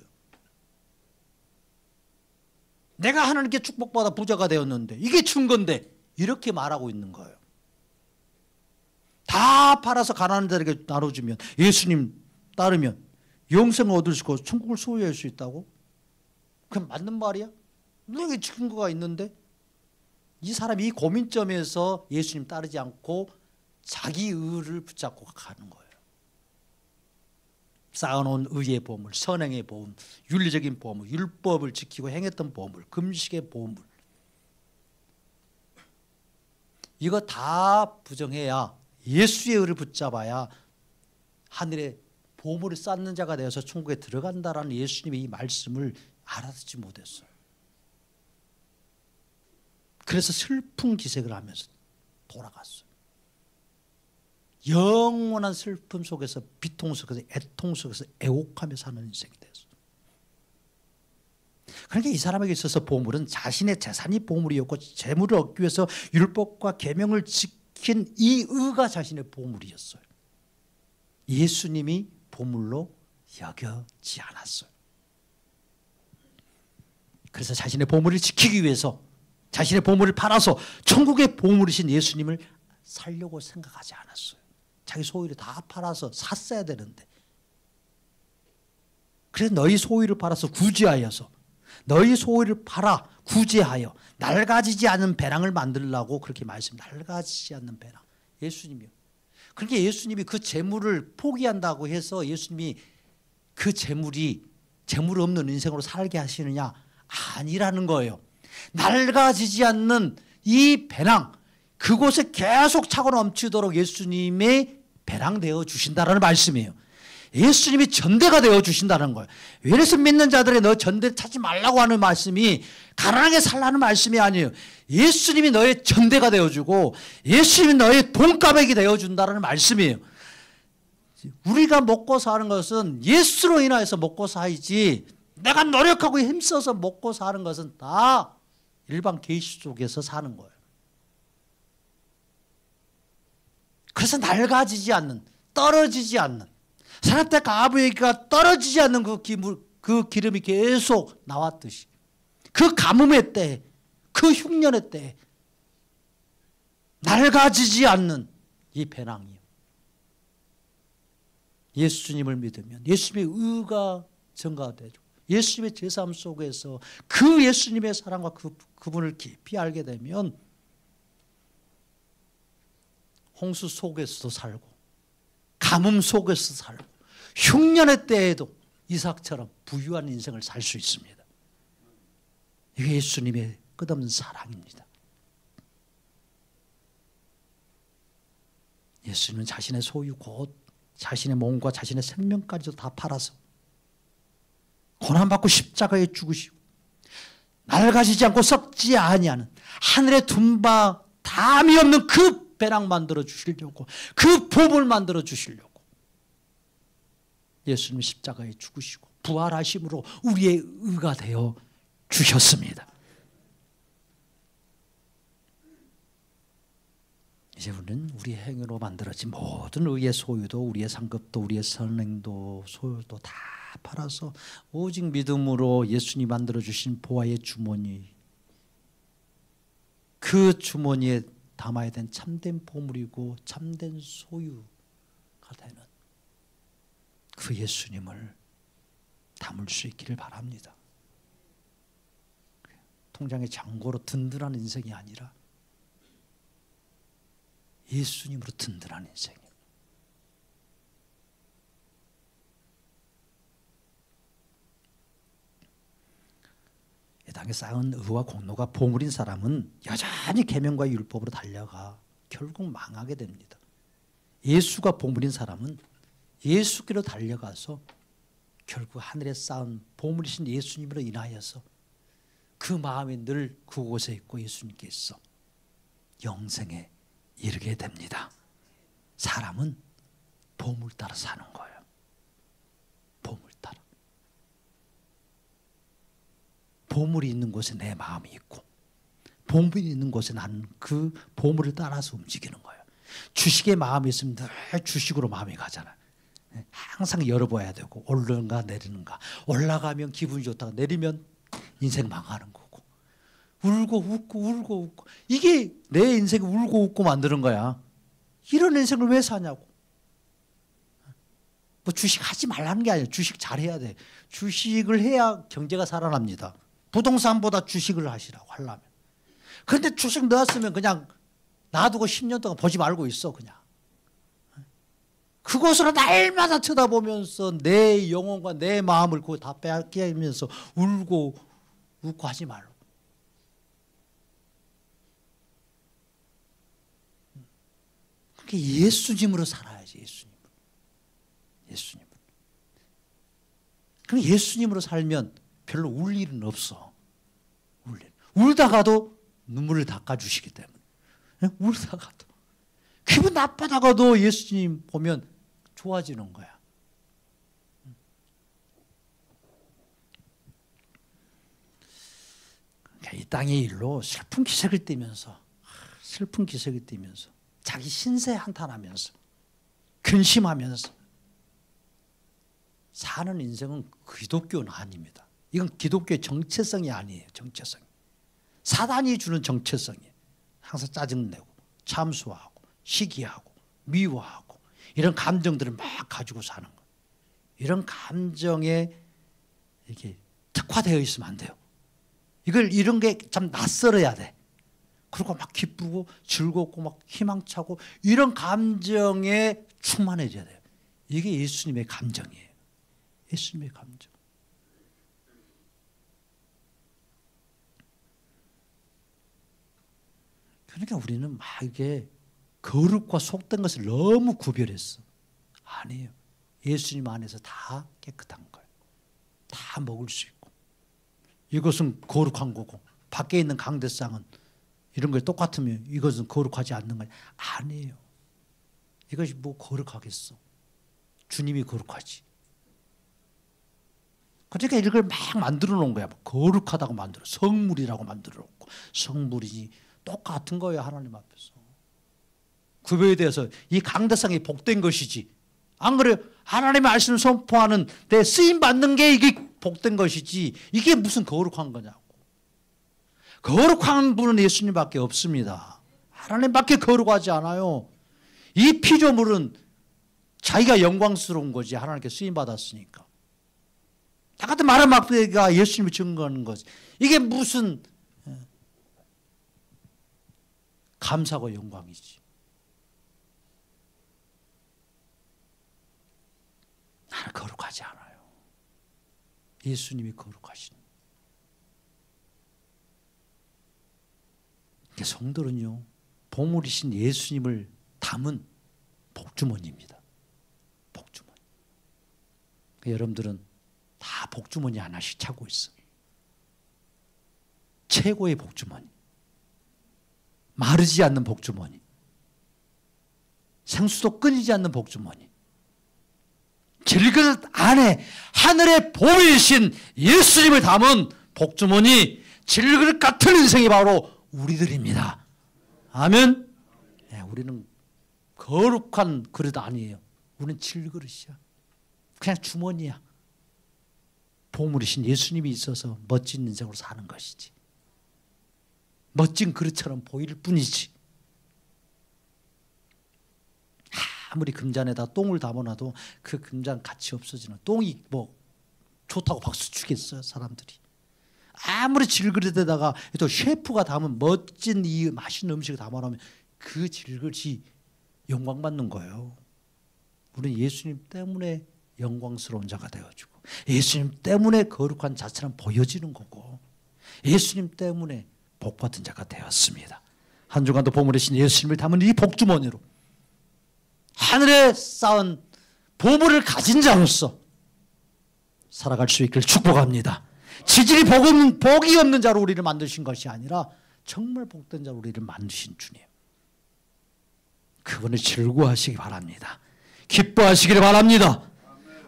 내가 하나님께 축복받아 부자가 되었는데 이게 증거인데 이렇게 말하고 있는 거예요. 다 팔아서 가난한 자에게 나눠주면 예수님 따르면 영생을 얻을 수 있고 천국을 소유할 수 있다고? 그럼 맞는 말이야? 여기 증거가 있는데 이 사람이 이 고민점에서 예수님 따르지 않고 자기 의를 붙잡고 가는 거예요. 쌓아놓은 의의 보물, 선행의 보물, 윤리적인 보물, 율법을 지키고 행했던 보물, 금식의 보물, 이거 다 부정해야 예수의 의를 붙잡아야 하늘에 보물을 쌓는 자가 되어서 천국에 들어간다라는 예수님의 이 말씀을 알아듣지 못했어요. 그래서 슬픈 기색을 하면서 돌아갔어요. 영원한 슬픔 속에서, 비통 속에서, 애통 속에서 애곡하며 사는 인생이 됐어요. 그러니까 이 사람에게 있어서 보물은 자신의 재산이 보물이었고 재물을 얻기 위해서 율법과 계명을 지킨 이 의가 자신의 보물이었어요. 예수님이 보물로 여겨지 않았어요. 그래서 자신의 보물을 지키기 위해서 자신의 보물을 팔아서 천국의 보물이신 예수님을 살려고 생각하지 않았어요. 자기 소유를 다 팔아서 샀어야 되는데, 그래서 너희 소유를 팔아서 구제하여서, 너희 소유를 팔아 구제하여 낡아지지 않는 배낭을 만들려고 그렇게 말씀합니다. 낡아지지 않는 배낭. 예수님이요. 그러니까 예수님이 그 재물을 포기한다고 해서 예수님이 그 재물이 재물 없는 인생으로 살게 하시느냐? 아니라는 거예요. 낡아지지 않는 이 배낭, 그곳에 계속 차고 넘치도록 예수님의 배낭 되어 주신다는 말씀이에요. 예수님이 전대가 되어 주신다는 거예요. 그래서 믿는 자들의 너 전대 찾지 말라고 하는 말씀이 가난하게 살라는 말씀이 아니에요. 예수님이 너의 전대가 되어주고 예수님이 너의 돈가백이 되어준다는 말씀이에요. 우리가 먹고 사는 것은 예수로 인하여서 먹고 살지, 내가 노력하고 힘써서 먹고 사는 것은 다 일반 계시 속에서 사는 거예요. 그래서 낡아지지 않는, 떨어지지 않는, 사람 때 가부에가 떨어지지 않는 그 기름이 계속 나왔듯이, 그 가뭄의 때, 그 흉년의 때 낡아지지 않는 이 배낭이요. 예수님을 믿으면 예수님의 의가 증가되죠. 예수님의 제사함 속에서 그 예수님의 사랑과 그분을 깊이 알게 되면 홍수 속에서도 살고 가뭄 속에서도 살고 흉년의 때에도 이삭처럼 부유한 인생을 살 수 있습니다. 이게 예수님의 끝없는 사랑입니다. 예수님은 자신의 소유 곧 자신의 몸과 자신의 생명까지도 다 팔아서 고난받고 십자가에 죽으시고 낡아지지 않고 썩지 아니하는 하늘에 둔 바 담이 없는 그 배낭 만들어 주시려고, 그 보물 만들어 주시려고 예수님 십자가에 죽으시고 부활하심으로 우리의 의가 되어 주셨습니다. 이제 우리는 우리의 행위로 만들어진 모든 의의 소유도, 우리의 상급도, 우리의 선행도, 소유도 다 팔아서 오직 믿음으로 예수님 만들어주신 보화의 주머니, 그 주머니에 담아야 된 참된 보물이고 참된 소유가 되는 그 예수님을 담을 수 있기를 바랍니다. 통장의 잔고로 든든한 인생이 아니라 예수님으로 든든한 인생이에요. 이 땅에 쌓은 의와 공로가 보물인 사람은 여전히 계명과 율법으로 달려가 결국 망하게 됩니다. 예수가 보물인 사람은 예수께로 달려가서 결국 하늘에 쌓은 보물이신 예수님으로 인하여서 그 마음이 늘 그곳에 있고 예수님께 있어 영생에 이르게 됩니다. 사람은 보물 따라 사는 거예요. 보물 따라. 보물이 있는 곳에 내 마음이 있고 보물이 있는 곳에 나는 그 보물을 따라서 움직이는 거예요. 주식에 마음이 있으면 늘 주식으로 마음이 가잖아요. 항상 열어봐야 되고 오르는가 내리는가, 올라가면 기분이 좋다가 내리면 인생 망하는 거고, 울고 웃고 울고 웃고. 이게 내 인생을 울고 웃고 만드는 거야. 이런 인생을 왜 사냐고. 뭐 주식 하지 말라는 게 아니에요. 주식 잘해야 돼. 주식을 해야 경제가 살아납니다. 부동산보다 주식을 하시라고. 그런데 주식 넣었으면 그냥 놔두고 10년 동안 보지 말고 있어. 그냥. 그곳으로 날마다 쳐다보면서 내 영혼과 내 마음을 그거 다 빼앗기면서 울고 웃고 하지 말고. 그러니까 예수님으로 살아야지. 예수님으로. 그럼 예수님으로 살면 별로 울 일은 없어. 울다가도 눈물을 닦아주시기 때문에. 울다가도. 기분 나쁘다가도 예수님 보면 좋아지는 거야. 그러니까 이 땅의 일로 슬픈 기색을 띠면서 자기 신세 한탄하면서 근심하면서 사는 인생은 기독교는 아닙니다. 이건 기독교의 정체성이 아니에요. 정체성. 사단이 주는 정체성이에요. 항상 짜증내고 참수하고 시기하고 미워하고 이런 감정들을 막 가지고 사는 거예요. 이런 감정에 이렇게 특화되어 있으면 안 돼요. 이런 게 참 낯설어야 돼. 그리고 막 기쁘고 즐겁고 막 희망차고 이런 감정에 충만해져야 돼요. 이게 예수님의 감정이에요. 예수님의 감정. 그러니까 우리는 막 이게 거룩과 속된 것을 너무 구별했어. 아니에요. 예수님 안에서 다 깨끗한 거예요. 다 먹을 수 있고. 이것은 거룩한 거고 밖에 있는 강대상은 이런 게 똑같으면 이것은 거룩하지 않는 거예요. 아니에요. 이것이 뭐 거룩하겠어. 주님이 거룩하지. 그러니까 이걸 막 만들어 놓은 거야. 거룩하다고 만들어. 성물이라고 만들어 놓고. 성물이 똑같은 거예요. 하나님 앞에서. 구별에 대해서 이 강대상이 복된 것이지. 안 그래요? 하나님의 말씀을 선포하는 데 쓰임받는 게 이게 복된 것이지. 이게 무슨 거룩한 거냐고. 거룩한 분은 예수님밖에 없습니다. 하나님밖에 거룩하지 않아요. 이 피조물은 자기가 영광스러운 거지. 하나님께 쓰임받았으니까. 똑같은 마른 막대기가 예수님을 증거하는 거지. 이게 무슨 감사와 영광이지. 나는 거룩하지 않아요. 예수님이 거룩하신. 성들은요, 보물이신 예수님을 담은 복주머니입니다. 복주머니. 여러분들은 다 복주머니 하나씩 차고 있어. 최고의 복주머니. 마르지 않는 복주머니. 생수도 끊이지 않는 복주머니. 질그릇 안에 하늘의 보배이신 예수님을 담은 복주머니, 질그릇 같은 인생이 바로 우리들입니다. 아멘. 네, 우리는 거룩한 그릇 아니에요. 우리는 질그릇이야. 그냥 주머니야. 보물이신 예수님이 있어서 멋진 인생으로 사는 것이지. 멋진 그릇처럼 보일 뿐이지. 아무리 금잔에다 똥을 담아놔도 그 금잔 가치 없어지는. 똥이 뭐 좋다고 박수 치겠어요, 사람들이. 아무리 질그릇에다가 또 셰프가 담은 멋진 이 맛있는 음식을 담아놓으면 그 질그릇이 영광받는 거예요. 우리는 예수님 때문에 영광스러운 자가 되어지고, 예수님 때문에 거룩한 자처럼 보여지는 거고, 예수님 때문에 복받은 자가 되었습니다. 한 주간도 보물이신 예수님을 담은 이 복주머니로 하늘에 쌓은 보물을 가진 자로서 살아갈 수 있기를 축복합니다. 지질이 복이 없는 자로 우리를 만드신 것이 아니라 정말 복된 자로 우리를 만드신 주님. 그분을 즐거워하시기 바랍니다. 기뻐하시기를 바랍니다.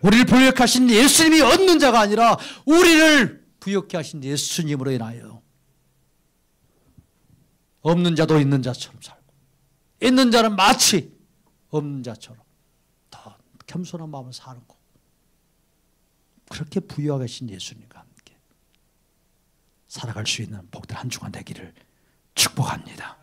우리를 부욕케 하신 예수님이 얻는 자가 아니라 우리를 부욕케 하신 예수님으로 인하여 없는 자도 있는 자처럼 살고, 있는 자는 마치 없는 자처럼 더 겸손한 마음을 사는 거. 그렇게 부유하게 하신 예수님과 함께 살아갈 수 있는 복된 한 주간 되기를 축복합니다.